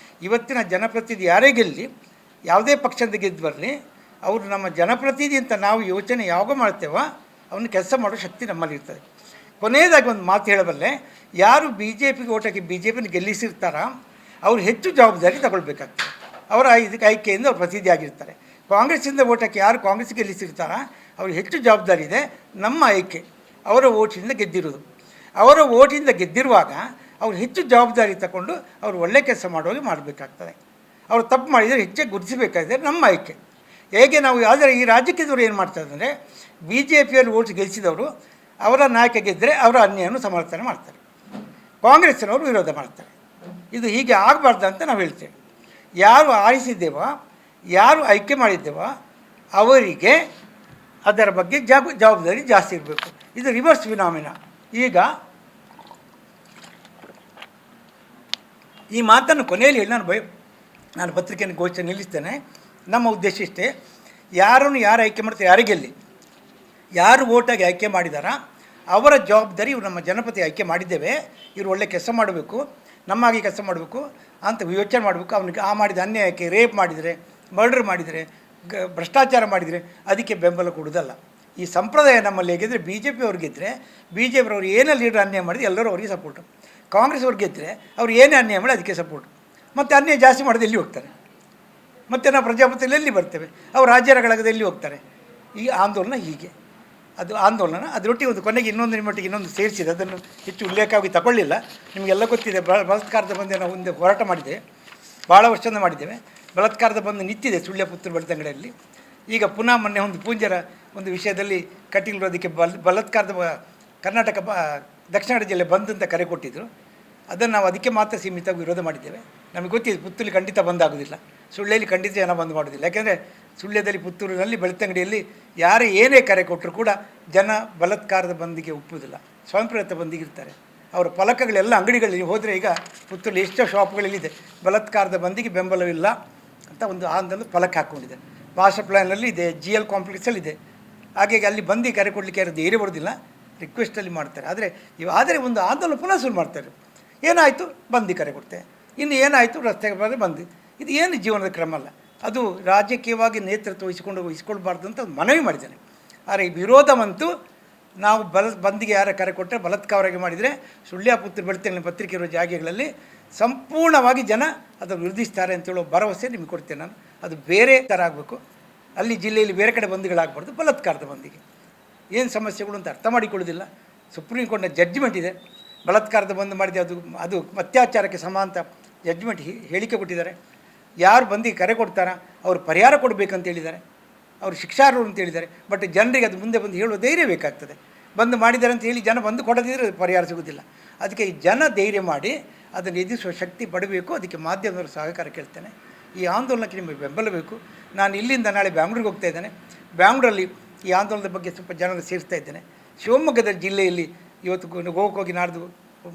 [SPEAKER 1] ಇವತ್ತಿನ ಜನಪ್ರತಿನಿಧಿ ಯಾರೇ ಗೆಲ್ಲಿ, ಯಾವುದೇ ಪಕ್ಷದಿಂದ ಗೆದ್ದು ಬರಲಿ, ಅವರು ನಮ್ಮ ಜನಪ್ರತಿನಿಧಿ ಅಂತ ನಾವು ಯೋಚನೆ ಯಾವಾಗ ಮಾಡ್ತೇವೋ ಅವನು ಕೆಲಸ ಮಾಡೋ ಶಕ್ತಿ ನಮ್ಮಲ್ಲಿ ಇರ್ತದೆ. ಕೊನೆಯದಾಗಿ ಒಂದು ಮಾತು ಹೇಳಬಲ್ಲೆ, ಯಾರು BJPಗೆ ಓಟಾಕಿ BJPನ ಗೆಲ್ಲಿಸಿರ್ತಾರ ಅವರು ಹೆಚ್ಚು ಜವಾಬ್ದಾರಿ ತಗೊಳ್ಬೇಕಾಗ್ತದೆ. ಅವರ ಇದಕ್ಕೆ ಆಯ್ಕೆಯಿಂದ ಅವ್ರು ಪ್ರತಿನಿಧಿ ಆಗಿರ್ತಾರೆ. ಕಾಂಗ್ರೆಸ್ಸಿಂದ ಓಟಾಕಿ ಯಾರು ಕಾಂಗ್ರೆಸ್ಗೆ ಗೆಲ್ಲಿಸಿರ್ತಾರ ಅವ್ರು ಹೆಚ್ಚು ಜವಾಬ್ದಾರಿ ಇದೆ. ನಮ್ಮ ಆಯ್ಕೆ ಅವರ ಓಟಿನಿಂದ ಗೆದ್ದಿರೋದು. ಅವರ ಓಟಿಂದ ಗೆದ್ದಿರುವಾಗ ಅವ್ರು ಹೆಚ್ಚು ಜವಾಬ್ದಾರಿ ತಗೊಂಡು ಅವರು ಒಳ್ಳೆ ಕೆಲಸ ಮಾಡೋದು ಮಾಡಬೇಕಾಗ್ತದೆ. ಅವರು ತಪ್ಪು ಮಾಡಿದರೆ ಹೆಚ್ಚಾಗಿ ಗುರುತಿಸಬೇಕಾಗಿದೆ ನಮ್ಮ ಆಯ್ಕೆ. ಹೇಗೆ ನಾವು ಆದರೆ ಈ ರಾಜಕೀಯದವರು ಏನು ಮಾಡ್ತಾರೆ ಅಂದರೆ, BJಪಿಯಲ್ಲಿ ಓಟ್ ಗೆಲ್ಲಿಸಿದವರು ಅವರ ನಾಯಕ ಗೆದ್ದರೆ ಅವರ ಅನ್ಯಾಯವನ್ನು ಸಮರ್ಥನೆ ಮಾಡ್ತಾರೆ, ಕಾಂಗ್ರೆಸ್ಸಿನವರು ವಿರೋಧ ಮಾಡ್ತಾರೆ. ಇದು ಹೀಗೆ ಆಗಬಾರ್ದು ಅಂತ ನಾವು ಹೇಳ್ತೇವೆ. ಯಾರು ಆರಿಸಿದ್ದೇವೋ, ಯಾರು ಆಯ್ಕೆ ಮಾಡಿದ್ದೇವೋ ಅವರಿಗೆ ಅದರ ಬಗ್ಗೆ ಜವಾಬ್ದಾರಿ ಜಾಸ್ತಿ ಇರಬೇಕು. ಇದು ರಿವರ್ಸ್ ಫಿನಾಮಿನಾ. ಈಗ ಈ ಮಾತನ್ನು ಕೊನೆಯಲ್ಲಿ ಹೇಳಿ ನಾನು ಪತ್ರಿಕೆಯನ್ನು ಘೋಷಣೆ ನಿಲ್ಲಿಸ್ತೇನೆ. ನಮ್ಮ ಉದ್ದೇಶ ಇಷ್ಟೇ, ಯಾರು ಆಯ್ಕೆ ಮಾಡ್ತಾರೆ, ಯಾರಿಗೆಲ್ಲಿ ಯಾರು ಓಟಾಗಿ ಆಯ್ಕೆ ಮಾಡಿದಾರ ಅವರ ಜವಾಬ್ದಾರಿ, ಇವರು ನಮ್ಮ ಜನಪತಿ ಆಯ್ಕೆ ಮಾಡಿದ್ದೇವೆ, ಇವರು ಒಳ್ಳೆ ಕೆಲಸ ಮಾಡಬೇಕು, ನಮ್ಮಾಗಿ ಕೆಲಸ ಮಾಡಬೇಕು ಅಂತ ಯೋಚನೆ ಮಾಡಬೇಕು. ಅವನಿಗೆ ಮಾಡಿದ ಅನ್ಯಾಯಕ್ಕೆ, ರೇಪ್ ಮಾಡಿದರೆ, ಮರ್ಡರ್ ಮಾಡಿದರೆ, ಭ್ರಷ್ಟಾಚಾರ ಮಾಡಿದರೆ ಅದಕ್ಕೆ ಬೆಂಬಲ ಕೊಡೋದಲ್ಲ. ಈ ಸಂಪ್ರದಾಯ ನಮ್ಮಲ್ಲಿ ಹೇಗಿದ್ದರೆ, BJP ಅವ್ರು ಗೆದ್ದರೆ BJP ಅವ್ರು ಏನೇ ಲೀಡರ್ ಅನ್ಯಾಯ ಮಾಡಿದ್ರೆ ಎಲ್ಲರೂ ಅವರಿಗೆ ಸಪೋರ್ಟು, ಕಾಂಗ್ರೆಸ್ ಅವ್ರು ಗೆದ್ದರೆ ಅವ್ರು ಏನೇ ಅನ್ಯಾಯ ಮಾಡಿ ಅದಕ್ಕೆ ಸಪೋರ್ಟು. ಮತ್ತು ಅನ್ಯಾಯ ಜಾಸ್ತಿ ಮಾಡೋದು ಎಲ್ಲಿ ಹೋಗ್ತಾರೆ, ಮತ್ತು ನಾವು ಪ್ರಜಾಪ್ರಭುತ್ವದಲ್ಲಿ ಎಲ್ಲಿ ಬರ್ತೇವೆ, ಅವ್ರು ರಾಜ್ಯಗಳಾಗದೆ ಎಲ್ಲಿ ಹೋಗ್ತಾರೆ. ಈ ಆಂದೋಲನ ಹೀಗೆ, ಅದು ಆಂದೋಲನ. ಅದರೊಟ್ಟಿಗೆ ಒಂದು ಕೊನೆಗೆ ನಿಮ್ಮೊಟ್ಟಿಗೆ ಇನ್ನೊಂದು ಸೇರಿಸಿದೆ, ಅದನ್ನು ಹೆಚ್ಚು ಉಲ್ಲೇಖವಾಗಿ ತಗೊಳ್ಳಿಲ್ಲ. ನಿಮಗೆಲ್ಲ ಗೊತ್ತಿದೆ, ಬಲಾತ್ಕಾರದ ಬಂದು ನಾವು ಒಂದು ಹೋರಾಟ ಮಾಡಿದ್ದೇವೆ, ಭಾಳ ವರ್ಷದಿಂದ ಮಾಡಿದ್ದೇವೆ. ಬಲಾತ್ಕಾರದ ಬಂದು ನಿಂತಿದೆ ಸುಳ್ಯ ಪುತ್ತೂರು ಬೆಳ್ತಂಗಡಿಯಲ್ಲಿ. ಈಗ ಪುನಃ ಮೊನ್ನೆ ಒಂದು ಪೂಂಜರ ಒಂದು ವಿಷಯದಲ್ಲಿ ಕಟ್ಟಿರೋದಕ್ಕೆ ಬಲಾತ್ಕಾರದ ಕರ್ನಾಟಕ ದಕ್ಷಿಣ ಕನ್ನಡ ಜಿಲ್ಲೆ ಬಂದ್ ಅಂತ ಕರೆ ಕೊಟ್ಟಿದ್ದರು. ಅದನ್ನು ನಾವು ಅದಕ್ಕೆ ಮಾತ್ರ ಸೀಮಿತವಾಗಿ ವಿರೋಧ ಮಾಡಿದ್ದೇವೆ. ನಮಗೆ ಗೊತ್ತಿದೆ ಪುತ್ತೂರಲ್ಲಿ ಖಂಡಿತ ಬಂದಾಗೋದಿಲ್ಲ, ಸುಳ್ಯದಲ್ಲಿ ಖಂಡಿತ ಜನ ಬಂದ್ ಮಾಡೋದಿಲ್ಲ. ಯಾಕೆಂದರೆ ಸುಳ್ಯದಲ್ಲಿ, ಪುತ್ತೂರಿನಲ್ಲಿ, ಬೆಳ್ತಂಗಡಿಯಲ್ಲಿ ಯಾರೇ ಏನೇ ಕರೆ ಕೊಟ್ಟರು ಕೂಡ ಜನ ಬಲಾತ್ಕಾರದ ಬಂದಿಗೆ ಒಪ್ಪುವುದಿಲ್ಲ, ಸ್ವಯಂ ಪ್ರೇರಿತ ಬಂದಿಗಿರ್ತಾರೆ. ಅವರ ಫಲಕಗಳೆಲ್ಲ ಅಂಗಡಿಗಳಲ್ಲಿ ಹೋದರೆ, ಈಗ ಪುತ್ತೂರಲ್ಲಿ ಎಷ್ಟೋ ಶಾಪ್ಗಳಲ್ಲಿದೆ, ಬಲಾತ್ಕಾರದ ಬಂದಿಗೆ ಬೆಂಬಲವಿಲ್ಲ, ಅಂತ ಒಂದು ಆಂದೋಲನ ಫಲಕ ಹಾಕ್ಕೊಂಡಿದೆ. ಮಾಸ್ಟರ್ ಪ್ಲ್ಯಾನಲ್ಲಿ ಇದೆ, GL ಕಾಂಪ್ಲೆಕ್ಸಲ್ಲಿ ಇದೆ. ಹಾಗಾಗಿ ಅಲ್ಲಿ ಬಂದು ಕರೆ ಕೊಡಲಿಕ್ಕೆ ಯಾರು ಧೈರ್ಯ ಬರೋದಿಲ್ಲ, ರಿಕ್ವೆಸ್ಟಲ್ಲಿ ಮಾಡ್ತಾರೆ. ಆದರೆ ಒಂದು ಆಂದೋಲನ ಪುನಃ ಶುರು ಮಾಡ್ತಾರೆ. ಏನಾಯಿತು, ಬಂದು ಕರೆ ಕೊಡ್ತೆ, ಇನ್ನು ಏನಾಯಿತು, ರಸ್ತೆಗೆ ಬಂದು ಬಂದು. ಇದು ಏನು ಜೀವನದ ಕ್ರಮ ಅಲ್ಲ. ಅದು ರಾಜಕೀಯವಾಗಿ ನೇತೃತ್ವ ವಹಿಸ್ಕೊಳ್ಬಾರ್ದು ಅಂತ ಒಂದು ಮನವಿ ಮಾಡಿದ್ದೇನೆ. ಆದರೆ ಈ ವಿರೋಧವಂತೂ ನಾವು ಬಂದಿಗೆ ಯಾರ ಕರೆ ಕೊಟ್ಟರೆ ಬಲಾತ್ಕಾರವಾಗಿ ಮಾಡಿದರೆ ಸುಳ್ಯ ಪುತ್ರ ಬೆಳ್ತೇನೆ ಪತ್ರಿಕೆ ಇರೋ ಜಾಗೆಗಳಲ್ಲಿ ಸಂಪೂರ್ಣವಾಗಿ ಜನ ಅದನ್ನು ವಿರೋಧಿಸ್ತಾರೆ ಅಂತೇಳೋ ಭರವಸೆ ನಿಮಗೆ ಕೊಡ್ತೇನೆ ನಾನು. ಅದು ಬೇರೆ ಥರ ಆಗಬೇಕು. ಅಲ್ಲಿ ಜಿಲ್ಲೆಯಲ್ಲಿ ಬೇರೆ ಕಡೆ ಬಂದಿಗಳಾಗಬಾರ್ದು. ಬಲಾತ್ಕಾರದ ಬಂದಿಗೆ ಏನು ಸಮಸ್ಯೆಗಳು ಅಂತ ಅರ್ಥ ಮಾಡಿಕೊಳ್ಳೋದಿಲ್ಲ. ಸುಪ್ರೀಂ ಕೋರ್ಟ್ನ ಜಡ್ಜ್ಮೆಂಟ್ ಇದೆ, ಬಲಾತ್ಕಾರದ ಬಂದು ಮಾಡಿದೆ ಅದು ಅತ್ಯಾಚಾರಕ್ಕೆ ಸಮ ಅಂತ ಜಡ್ಜ್ಮೆಂಟ್ ಹೇಳಿಕೆ ಕೊಟ್ಟಿದ್ದಾರೆ. ಯಾರು ಬಂದಿಗೆ ಕರೆ ಕೊಡ್ತಾರ ಅವರು ಪರಿಹಾರ ಕೊಡಬೇಕಂತ ಹೇಳಿದ್ದಾರೆ, ಅವರು ಶಿಕ್ಷಾರ್ಹರು ಅಂತ ಹೇಳಿದ್ದಾರೆ. ಬಟ್ ಜನರಿಗೆ ಅದು ಮುಂದೆ ಬಂದು ಹೇಳುವ ಧೈರ್ಯ ಬೇಕಾಗ್ತದೆ. ಬಂದು ಮಾಡಿದ್ದಾರೆ ಅಂತ ಹೇಳಿ ಜನ ಬಂದು ಕೊಡದಿದ್ದರೆ ಪರಿಹಾರ ಸಿಗೋದಿಲ್ಲ. ಅದಕ್ಕೆ ಈ ಜನ ಧೈರ್ಯ ಮಾಡಿ ಅದನ್ನು ಎದುರಿಸುವ ಶಕ್ತಿ ಪಡಬೇಕು. ಅದಕ್ಕೆ ಮಾಧ್ಯಮದವರು ಸಹಕಾರ ಕೇಳ್ತೇನೆ. ಈ ಆಂದೋಲನಕ್ಕೆ ನಿಮಗೆ ಬೆಂಬಲ ಬೇಕು. ನಾನು ಇಲ್ಲಿಂದ ನಾಳೆ ಬ್ಯಾಂಗ್ಳೂರಿಗೆ ಹೋಗ್ತಾ ಇದ್ದೇನೆ. ಬ್ಯಾಂಗ್ಳೂರಲ್ಲಿ ಈ ಆಂದೋಲನದ ಬಗ್ಗೆ ಸ್ವಲ್ಪ ಜನರು ಸೇರಿಸ್ತಾ ಇದ್ದೇನೆ. ಶಿವಮೊಗ್ಗದ ಜಿಲ್ಲೆಯಲ್ಲಿ ಇವತ್ತು ಗೋವಾಕ್ಕೆ ಹೋಗಿ ನಾಡ್ದು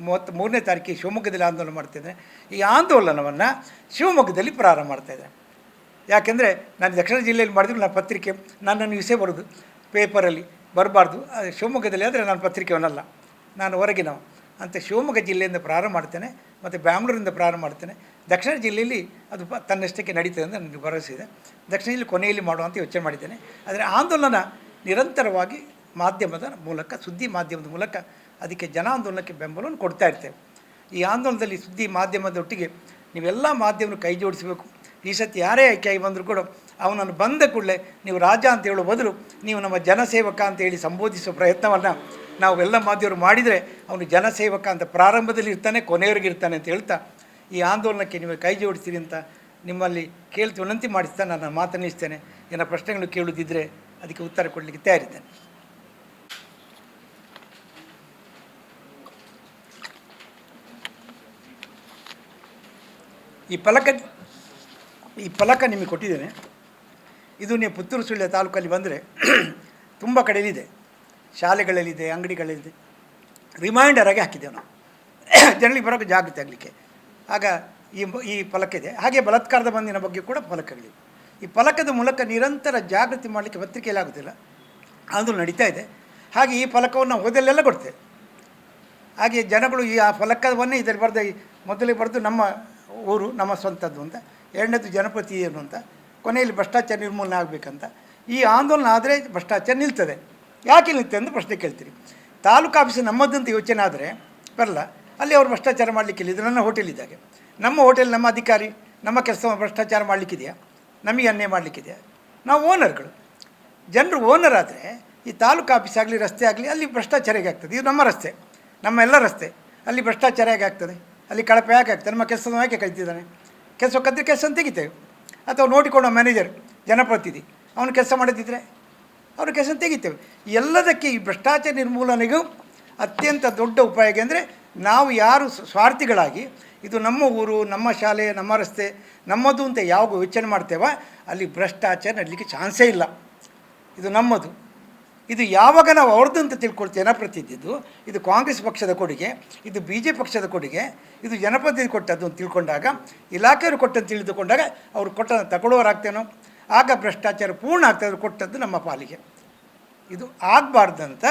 [SPEAKER 1] 33ನೇ ತಾರೀಕಿಗೆ ಶಿವಮೊಗ್ಗದಲ್ಲಿ ಆಂದೋಲನ ಮಾಡ್ತಾಯಿದ್ದೇನೆ. ಈ ಆಂದೋಲನವನ್ನು ಶಿವಮೊಗ್ಗದಲ್ಲಿ ಪ್ರಾರಂಭ ಮಾಡ್ತಾಯಿದ್ದೇನೆ. ಯಾಕೆಂದರೆ ನಾನು ದಕ್ಷಿಣ ಜಿಲ್ಲೆಯಲ್ಲಿ ಮಾಡಿದ್ರು ನಾನು ಪತ್ರಿಕೆ ನನ್ನನ್ನು ವಿಷಯ ಬರೋದು ಪೇಪರಲ್ಲಿ ಬರಬಾರ್ದು. ಶಿವಮೊಗ್ಗದಲ್ಲಿ ಆದರೆ ನಾನು ಪತ್ರಿಕೆಯವನಲ್ಲ, ನಾನು ಹೊರಗಿನವ ಅಂತ ಶಿವಮೊಗ್ಗ ಜಿಲ್ಲೆಯಿಂದ ಪ್ರಾರಂಭ ಮಾಡ್ತೇನೆ ಮತ್ತು ಬ್ಯಾಂಗ್ಳೂರಿಂದ ಪ್ರಾರಂಭ ಮಾಡ್ತೇನೆ. ದಕ್ಷಿಣ ಜಿಲ್ಲೆಯಲ್ಲಿ ಅದು ತನ್ನಷ್ಟಕ್ಕೆ ನಡೀತದೆ ಅಂತ ನನಗೆ ಭರವಸೆ ಇದೆ. ದಕ್ಷಿಣ ಜಿಲ್ಲೆ ಕೊನೆಯಲ್ಲಿ ಮಾಡುವಂಥ ಯೋಚನೆ ಮಾಡಿದ್ದೇನೆ. ಆದರೆ ಆಂದೋಲನ ನಿರಂತರವಾಗಿ ಮಾಧ್ಯಮದ ಮೂಲಕ, ಸುದ್ದಿ ಮಾಧ್ಯಮದ ಮೂಲಕ ಅದಕ್ಕೆ ಜನಾಂದೋಲನಕ್ಕೆ ಬೆಂಬಲವನ್ನು ಕೊಡ್ತಾ ಇರ್ತೇವೆ. ಈ ಆಂದೋಲನದಲ್ಲಿ ಸುದ್ದಿ ಮಾಧ್ಯಮದೊಟ್ಟಿಗೆ ನೀವೆಲ್ಲ ಮಾಧ್ಯಮರು ಕೈ ಜೋಡಿಸಬೇಕು. ಈ ಸತಿ ಯಾರೇ ಆಯ್ಕೆಯಾಗಿ ಬಂದರೂ ಕೂಡ ಅವನನ್ನು ಬಂದ ಕೂಡಲೇ ನೀವು ರಾಜ ಅಂತ ಹೇಳೋ ಬದಲು ನೀವು ನಮ್ಮ ಜನಸೇವಕ ಅಂತೇಳಿ ಸಂಬೋಧಿಸುವ ಪ್ರಯತ್ನವನ್ನು ನಾವೆಲ್ಲ ಮಾಧ್ಯಮರು ಮಾಡಿದರೆ ಅವನು ಜನಸೇವಕ ಅಂತ ಪ್ರಾರಂಭದಲ್ಲಿ ಇರ್ತಾನೆ, ಕೊನೆಯವರೆಗೆ ಇರ್ತಾನೆ ಅಂತ ಹೇಳ್ತಾ ಈ ಆಂದೋಲನಕ್ಕೆ ನೀವು ಕೈ ಜೋಡಿಸ್ತೀರಿ ಅಂತ ನಿಮ್ಮಲ್ಲಿ ವಿನಂತಿ ಮಾಡಿಸ್ತಾ ನಾನು ಮಾತನಾಡಿಸ್ತೇನೆ. ಏನೋ ಪ್ರಶ್ನೆಗಳು ಕೇಳುವುದಿದ್ದರೆ ಅದಕ್ಕೆ ಉತ್ತರ ಕೊಡಲಿಕ್ಕೆ ತಯಾರಿದ್ದೇನೆ. ಈ ಫಲಕ ನಿಮಗೆ ಕೊಟ್ಟಿದ್ದೇನೆ. ಇದು ನೀವು ಪುತ್ತೂರು ಸುಳ್ಯ ತಾಲೂಕಲ್ಲಿ ಬಂದರೆ ತುಂಬ ಕಡೆಯಲ್ಲಿದೆ, ಶಾಲೆಗಳಲ್ಲಿದೆ, ಅಂಗಡಿಗಳಲ್ಲಿದೆ. ರಿಮೈಂಡರ್ ಆಗಿ ಹಾಕಿದ್ದೇವೆ ನಾವು ಜನರಿಗೆ ಬರೋಕ್ಕೆ ಜಾಗೃತಿ ಆಗಲಿಕ್ಕೆ. ಆಗ ಈ ಫಲಕ ಇದೆ. ಹಾಗೆ ಬಲಾತ್ಕಾರದ ಬಂದಿನ ಬಗ್ಗೆ ಕೂಡ ಫಲಕಗಳಿವೆ. ಈ ಫಲಕದ ಮೂಲಕ ನಿರಂತರ ಜಾಗೃತಿ ಮಾಡಲಿಕ್ಕೆ ಪತ್ರಿಕೆಯಲ್ಲಿ ಆಗೋದಿಲ್ಲ, ಆಂದೋಲನ ನಡೀತಾ ಇದೆ. ಹಾಗೆ ಈ ಫಲಕವನ್ನು ಓದಲ್ಲೆಲ್ಲ ಕೊಡ್ತೇವೆ. ಹಾಗೆ ಜನಗಳು ಈ ಆ ಫಲಕವನ್ನೇ ಇದರಲ್ಲಿ ಬರೆದ ಮೊದಲಿಗೆ ಬರೆದು ನಮ್ಮ ಊರು ನಮ್ಮ ಸ್ವಂತದ್ದು ಅಂತ, ಎರಡನೇದು ಜನಪತಿ ಏನು ಅಂತ, ಕೊನೆಯಲ್ಲಿ ಭ್ರಷ್ಟಾಚಾರ ನಿರ್ಮೂಲನೆ ಆಗಬೇಕಂತ. ಈ ಆಂದೋಲನ ಆದರೆ ಭ್ರಷ್ಟಾಚಾರ ನಿಲ್ತದೆ. ಯಾಕೆ ನಿಲ್ತದೆ ಅಂತ ಪ್ರಶ್ನೆ ಕೇಳ್ತೀರಿ. ತಾಲೂಕು ಆಫೀಸು ನಮ್ಮದಂತ ಯೋಚನೆ ಆದರೆ ಬರಲ್ಲ, ಅಲ್ಲಿ ಅವರು ಭ್ರಷ್ಟಾಚಾರ ಮಾಡಲಿಕ್ಕಿಲ್ಲ. ಇದು ನನ್ನ ಹೋಟೆಲ್ ಇದ್ದಾಗೆ. ನಮ್ಮ ಹೋಟೆಲ್ ನಮ್ಮ ಅಧಿಕಾರಿ ನಮ್ಮ ಕೆಲಸ ಭ್ರಷ್ಟಾಚಾರ ಮಾಡಲಿಕ್ಕಿದೆಯಾ, ನಮಗೆ ಅನ್ಯಾಯ ಮಾಡಲಿಕ್ಕಿದೆಯಾ? ನಾವು ಓನರ್ಗಳು. ಜನರು ಓನರ್ ಆದರೆ ಈ ತಾಲೂಕು ಆಫೀಸ್ ಆಗಲಿ ರಸ್ತೆ ಆಗಲಿ ಅಲ್ಲಿ ಭ್ರಷ್ಟಾಚಾರ ಹೇಗೆ ಆಗ್ತದೆ? ಇದು ನಮ್ಮ ರಸ್ತೆ, ನಮ್ಮ ಎಲ್ಲ ರಸ್ತೆ, ಅಲ್ಲಿ ಭ್ರಷ್ಟಾಚಾರ ಹೇಗೆ ಆಗ್ತದೆ? ಅಲ್ಲಿ ಕಳಪೆ ಯಾಕೆ ಆಗ್ತದೆ? ನಮ್ಮ ಕೆಲಸದ ಯಾಕೆ ಕಲಿತಿದ್ದಾನೆ? ಕೆಲಸ ಕದ್ದರೆ ಕೆಲಸವನ್ನು ತೆಗಿತೇವೆ. ಅಥವಾ ನೋಡಿಕೊಂಡು ಮ್ಯಾನೇಜರ್ ಜನಪ್ರತಿನಿಧಿ ಅವನು ಕೆಲಸ ಮಾಡದಿದ್ದರೆ ಅವ್ರ ಕೆಲಸ ತೆಗಿತೇವೆ. ಎಲ್ಲದಕ್ಕೆ ಈ ಭ್ರಷ್ಟಾಚಾರ ನಿರ್ಮೂಲನೆಗೂ ಅತ್ಯಂತ ದೊಡ್ಡ ಉಪಾಯ ಅಂದರೆ ನಾವು ಯಾರು ಸ್ವಾರ್ಥಿಗಳಾಗಿ ಇದು ನಮ್ಮ ಊರು, ನಮ್ಮ ಶಾಲೆ, ನಮ್ಮ ರಸ್ತೆ, ನಮ್ಮದು ಅಂತ ಯಾವ ಯೋಚನೆ ಮಾಡ್ತೇವೋ ಅಲ್ಲಿ ಭ್ರಷ್ಟಾಚಾರ ನಡಲಿಕ್ಕೆ ಚಾನ್ಸೇ ಇಲ್ಲ. ಇದು ನಮ್ಮದು. ಇದು ಯಾವಾಗ ನಾವು ಅವ್ರದ್ದು ಅಂತ ತಿಳ್ಕೊಳ್ತೇವೆ ಜನಪ್ರತಿನಿಧಿದ್ದು, ಇದು ಕಾಂಗ್ರೆಸ್ ಪಕ್ಷದ ಕೊಡುಗೆ, ಇದು BJP ಪಕ್ಷದ ಕೊಡುಗೆ, ಇದು ಜನಪ್ರತಿನಿಧಿ ಕೊಟ್ಟದ್ದು ಅಂತ ತಿಳ್ಕೊಂಡಾಗ, ಇಲಾಖೆಯವರು ಕೊಟ್ಟಂತ ತಿಳಿದುಕೊಂಡಾಗ ಅವರು ಕೊಟ್ಟನ್ನು ತಗೊಳ್ಳೋರಾಗ್ತೇನೋ ಆಗ ಭ್ರಷ್ಟಾಚಾರ ಪೂರ್ಣ ಆಗ್ತದೆ. ಕೊಟ್ಟದ್ದು ನಮ್ಮ ಪಾಲಿಗೆ. ಇದು ಆಗಬಾರ್ದಂತ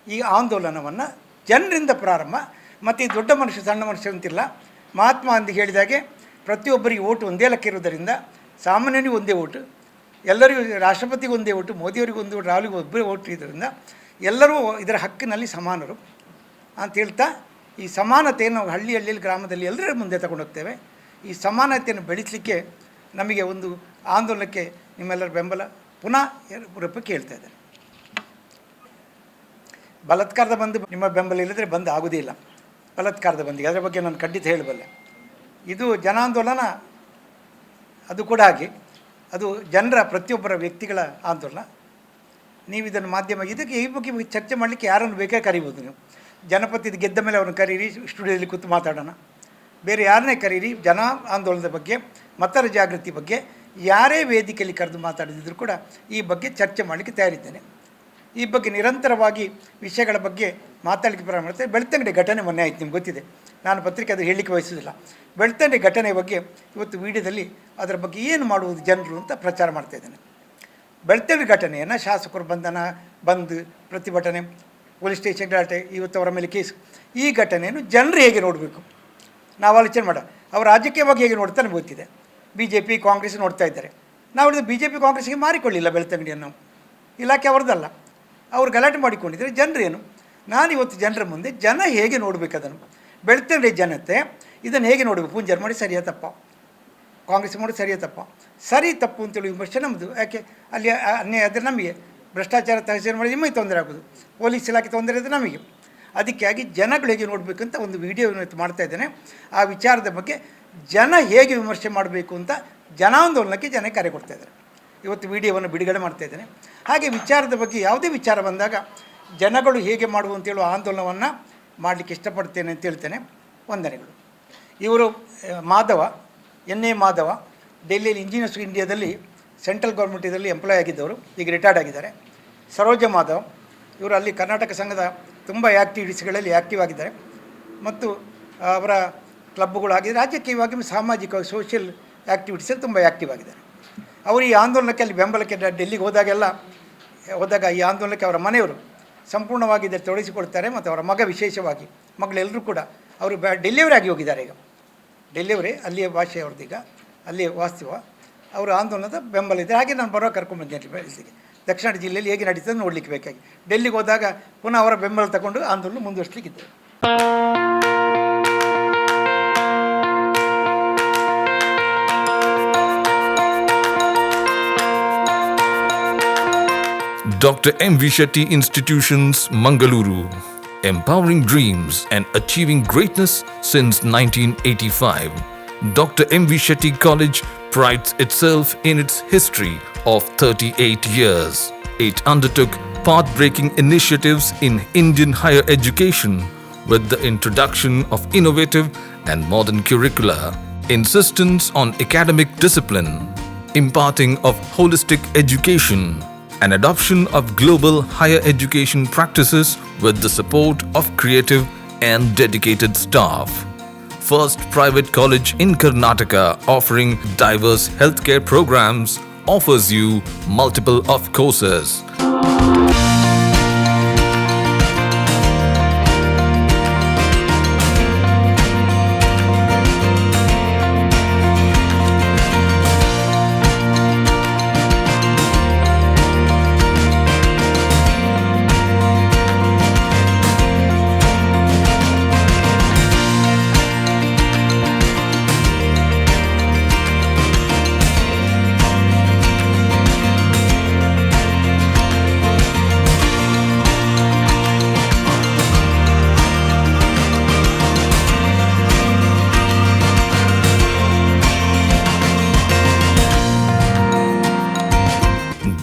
[SPEAKER 1] ಈ ಆಂದೋಲನವನ್ನು ಜನರಿಂದ ಪ್ರಾರಂಭ. ಮತ್ತು ಈ ದೊಡ್ಡ ಮನುಷ್ಯ ಸಣ್ಣ ಮನುಷ್ಯ ಅಂತಿಲ್ಲ. ಮಹಾತ್ಮ ಗಾಂಧಿ ಹೇಳಿದಾಗೆ ಪ್ರತಿಯೊಬ್ಬರಿಗೆ ಓಟು ಒಂದೇ ಲೆಕ್ಕ ಇರೋದರಿಂದ ಸಾಮಾನ್ಯನಿಗೆ ಒಂದೇ ಓಟು, ಎಲ್ಲರಿಗೂ ರಾಷ್ಟ್ರಪತಿಗೆ ಒಂದೇ ಓಟು, ಮೋದಿಯವರಿಗೆ ಒಂದು ಓಟು, ರಾಹುಲ್ಗೆ ಒಬ್ಬರೇ ಓಟು ಇದರಿಂದ ಎಲ್ಲರೂ ಇದರ ಹಕ್ಕಿನಲ್ಲಿ ಸಮಾನರು ಅಂತ ಹೇಳ್ತಾ ಈ ಸಮಾನತೆಯನ್ನು ನಾವು ಹಳ್ಳಿಯಲ್ಲಿ ಗ್ರಾಮದಲ್ಲಿ ಎಲ್ಲರ ಮುಂದೆ ತಗೊಂಡು ಹೋಗ್ತೇವೆ. ಈ ಸಮಾನತೆಯನ್ನು ಬೆಳೆಸಲಿಕ್ಕೆ ನಮಗೆ ಒಂದು ಆಂದೋಲನಕ್ಕೆ ನಿಮ್ಮೆಲ್ಲರ ಬೆಂಬಲ ಪುನಃ ರೂಪ ಕೇಳ್ತಾ ಇದ್ದಾರೆ. ಬಲಾತ್ಕಾರದ ಬಂದು ನಿಮ್ಮ ಬೆಂಬಲ ಇಲ್ಲದ್ರೆ ಬಂದ್ ಆಗೋದೇ ಇಲ್ಲ. ಬಲಾತ್ಕಾರದ ಬಂದಿಗೆ ಅದರ ಬಗ್ಗೆ ನಾನು ಖಂಡಿತ ಹೇಳಬಲ್ಲೆ. ಇದು ಜನಾಂದೋಲನ, ಅದು ಕೂಡ ಹಾಗೆ ಅದು ಜನರ ಪ್ರತಿಯೊಬ್ಬರ ವ್ಯಕ್ತಿಗಳ ಆಂದೋಲನ. ನೀವು ಇದನ್ನು ಮಾಧ್ಯಮ ಇದಕ್ಕೆ ಈ ಬಗ್ಗೆ ಚರ್ಚೆ ಮಾಡಲಿಕ್ಕೆ ಯಾರನ್ನು ಬೇಕಾದ್ರೆ ಕರಿಬೋದು. ನೀವು ಜನಪತಿ ಗೆದ್ದ ಮೇಲೆ ಅವ್ರನ್ನ ಕರೀರಿ, ಸ್ಟುಡಿಯೋದಲ್ಲಿ ಕೂತು ಮಾತಾಡೋಣ. ಬೇರೆ ಯಾರನ್ನೇ ಕರೀರಿ, ಜನ ಆಂದೋಲನದ ಬಗ್ಗೆ, ಮತರ ಜಾಗೃತಿ ಬಗ್ಗೆ ಯಾರೇ ವೇದಿಕೆಯಲ್ಲಿ ಕರೆದು ಮಾತಾಡಿದ್ರು ಕೂಡ ಈ ಬಗ್ಗೆ ಚರ್ಚೆ ಮಾಡಲಿಕ್ಕೆ ತಯಾರಿದ್ದೇನೆ. ಈ ಬಗ್ಗೆ ನಿರಂತರವಾಗಿ ವಿಷಯಗಳ ಬಗ್ಗೆ ಮಾತಾಡಲಿಕ್ಕೆ ಪ್ರಾರಂಭ ಮಾಡ್ತಾರೆ. ಬೆಳ್ತಂಗಡಿ ಘಟನೆ ಮೊನ್ನೆ ಆಯಿತು, ನಿಮ್ಗೆ ಗೊತ್ತಿದೆ. ನಾನು ಪತ್ರಿಕೆ ಅದು ಹೇಳಲಿಕ್ಕೆ ಬಯಸೋದಿಲ್ಲ. ಬೆಳ್ತಂಗಡಿ ಘಟನೆ ಬಗ್ಗೆ ಇವತ್ತು ವಿಡಿಯೋದಲ್ಲಿ ಅದರ ಬಗ್ಗೆ ಏನು ಮಾಡುವುದು ಜನರು ಅಂತ ಪ್ರಚಾರ ಮಾಡ್ತಾಯಿದ್ದೇನೆ. ಬೆಳ್ತಂಗಡಿ ಘಟನೆಯನ್ನು ಶಾಸಕರು ಬಂದು ಪ್ರತಿಭಟನೆ, ಪೊಲೀಸ್ ಸ್ಟೇಷನ್ ಗಲಾಟೆ, ಇವತ್ತು ಅವರ ಮೇಲೆ ಕೇಸ್, ಈ ಘಟನೆಯನ್ನು ಜನರು ಹೇಗೆ ನೋಡಬೇಕು ನಾವು ಆಲೋಚನೆ ಮಾಡ. ಅವರು ರಾಜಕೀಯವಾಗಿ ಹೇಗೆ ನೋಡ್ತಾನೆ ಗೊತ್ತಿದೆ. BJP ಕಾಂಗ್ರೆಸ್ ನೋಡ್ತಾ ಇದ್ದಾರೆ. ನಾವು BJP ಕಾಂಗ್ರೆಸ್ಗೆ ಮಾರಿಕೊಳ್ಳಿಲ್ಲ ಬೆಳ್ತಂಗಡಿಯನ್ನು, ಇಲಾಖೆ ಅವ್ರದ್ದಲ್ಲ. ಅವರು ಗಲಾಟೆ ಮಾಡಿಕೊಂಡಿದ್ದಾರೆ. ಜನರೇನು, ನಾನಿವತ್ತು ಜನರ ಮುಂದೆ ಜನ ಹೇಗೆ ನೋಡಬೇಕು ಅದನ್ನು, ಬೆಳ್ತಂಗಡಿ ಜನತೆ ಇದನ್ನು ಹೇಗೆ ನೋಡಬೇಕು, ಪೂಂಜಾರ್ ಮಾಡಿ ಸರಿಯಾ ತಪ್ಪ, ಕಾಂಗ್ರೆಸ್ ಮಾಡಿ ಸರಿಯಾ ತಪ್ಪ, ಸರಿ ತಪ್ಪು ಅಂತೇಳಿ ವಿಮರ್ಶೆ ನಮ್ಮದು. ಯಾಕೆ ಅಲ್ಲಿ ಅನ್ಯಾಯ ಆದರೆ ನಮಗೆ, ಭ್ರಷ್ಟಾಚಾರ ತಹಸೀಲ್ ಮಾಡಿ ನಿಮಗೆ ತೊಂದರೆ ಆಗೋದು, ಪೊಲೀಸ್ ಇಲಾಖೆ ತೊಂದರೆ ಆದರೆ ನಮಗೆ. ಅದಕ್ಕಾಗಿ ಜನಗಳು ಹೇಗೆ ನೋಡಬೇಕಂತ ಒಂದು ವಿಡಿಯೋವನ್ನು ಮಾಡ್ತಾ ಇದ್ದೇನೆ. ಆ ವಿಚಾರದ ಬಗ್ಗೆ ಜನ ಹೇಗೆ ವಿಮರ್ಶೆ ಮಾಡಬೇಕು ಅಂತ ಜನಾಂದೋಲನಕ್ಕೆ ಜನ ಕರೆ ಕೊಡ್ತಾಯಿದ್ದಾರೆ. ಇವತ್ತು ವಿಡಿಯೋವನ್ನು ಬಿಡುಗಡೆ ಮಾಡ್ತಾಯಿದ್ದೇನೆ. ಹಾಗೆ ವಿಚಾರದ ಬಗ್ಗೆ ಯಾವುದೇ ವಿಚಾರ ಬಂದಾಗ ಜನಗಳು ಹೇಗೆ ಮಾಡುವ ಅಂತೇಳುವ ಆಂದೋಲನವನ್ನು ಮಾಡಲಿಕ್ಕೆ ಇಷ್ಟಪಡ್ತೇನೆ ಅಂತ ಹೇಳ್ತೇನೆ. ವಂದನೆಗಳು. ಇವರು ಮಾಧವ, ಎನ್.ಎ. ಮಾಧವ, ಡೆಲ್ಲಿಯಲ್ಲಿ ಇಂಜಿನಿಯರ್ಸ್ ಇಂಡಿಯಾದಲ್ಲಿ ಸೆಂಟ್ರಲ್ ಗೌರ್ಮೆಂಟಿದಲ್ಲಿ ಎಂಪ್ಲಾಯ್ ಆಗಿದ್ದವರು, ಈಗ ರಿಟೈರ್ಡ್ ಆಗಿದ್ದಾರೆ. ಸರೋಜ ಮಾಧವ್, ಇವರು ಅಲ್ಲಿ ಕರ್ನಾಟಕ ಸಂಘದ ತುಂಬ ಆ್ಯಕ್ಟಿವಿಟೀಸ್ಗಳಲ್ಲಿ ಆ್ಯಕ್ಟಿವ್ ಆಗಿದ್ದಾರೆ ಮತ್ತು ಅವರ ಕ್ಲಬ್ಗಳು ಆಗಿದೆ. ರಾಜಕೀಯವಾಗಿ ಸಾಮಾಜಿಕವಾಗಿ ಸೋಷಿಯಲ್ ಆ್ಯಕ್ಟಿವಿಟೀಸಲ್ಲಿ ತುಂಬ ಆ್ಯಕ್ಟಿವ್ ಆಗಿದ್ದಾರೆ. ಅವರು ಈ ಆಂದೋಲನಕ್ಕೆ ಅಲ್ಲಿ ಬೆಂಬಲಕ್ಕೆ ಡೆಲ್ಲಿಗೆ ಹೋದಾಗ ಈ ಆಂದೋಲನಕ್ಕೆ ಅವರ ಮನೆಯವರು ಸಂಪೂರ್ಣವಾಗಿ ಇದನ್ನು ತೊಡಗಿಸಿಕೊಳ್ತಾರೆ. ಮತ್ತು ಅವರ ಮಗ ವಿಶೇಷವಾಗಿ, ಮಗಳೆಲ್ಲರೂ ಕೂಡ ಅವರು ಡೆಲ್ಲಿಯವರಾಗಿ ಹೋಗಿದ್ದಾರೆ. ಈಗ ಡೆಲ್ಲಿಯವರೇ, ಅಲ್ಲಿಯ ಭಾಷೆಯವ್ರದ್ದು, ಈಗ ಅಲ್ಲಿಯ ವಾಸ್ತವ. ಅವರು ಆಂದೋಲನದ ಬೆಂಬಲ ಇದೆ. ಹಾಗೆ ನಾನು ಬರೋ ಕರ್ಕೊಂಡ್ಬಂದೇನೆ ಬೆಳೆಸಿಗೆ ದಕ್ಷಿಣ ಜಿಲ್ಲೆಯಲ್ಲಿ ಹೇಗೆ ನಡೀತದೆ ನೋಡಲಿಕ್ಕೆ ಬೇಕಾಗಿ. ಡೆಲ್ಲಿಗೆ ಹೋದಾಗ ಪುನಃ ಅವರ ಬೆಂಬಲ ತಗೊಂಡು ಆಂದೋಲನ ಮುಂದುವರಿಸಲಿಕ್ಕಿದೆ.
[SPEAKER 2] Dr. M.V. Shetty Institutions, Mangaluru. Empowering dreams and achieving greatness since 1985. Dr. M.V. Shetty College prides itself in its history of 38 years. It undertook path-breaking initiatives in Indian higher education with the introduction of innovative and modern curricula, insistence on academic discipline, imparting of holistic education, and adoption of global higher education practices with the support of creative and dedicated staff. First private college in Karnataka offering diverse healthcare programs, offers you multiple of courses.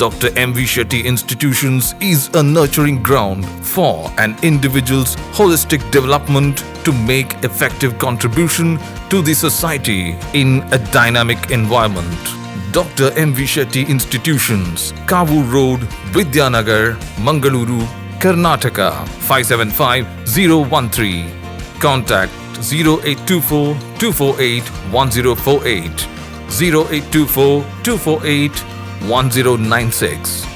[SPEAKER 2] Dr. M.V. Shetty Institutions is a nurturing ground for an individual's holistic development to make effective contribution to the society in a dynamic environment. Dr. M.V. Shetty Institutions, Kavur Road, Vidyanagar, Mangaluru, Karnataka 575013. Contact 0824 248 1048, 0824 248 1096.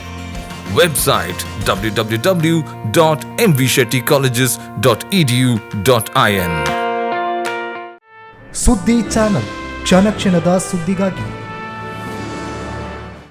[SPEAKER 2] Website www.mvshettycolleges.edu.in.
[SPEAKER 3] ಸುದ್ದಿ channel, ಕ್ಷಣ ಕ್ಷಣದ ಸುದ್ದಿಗಾಗಿ.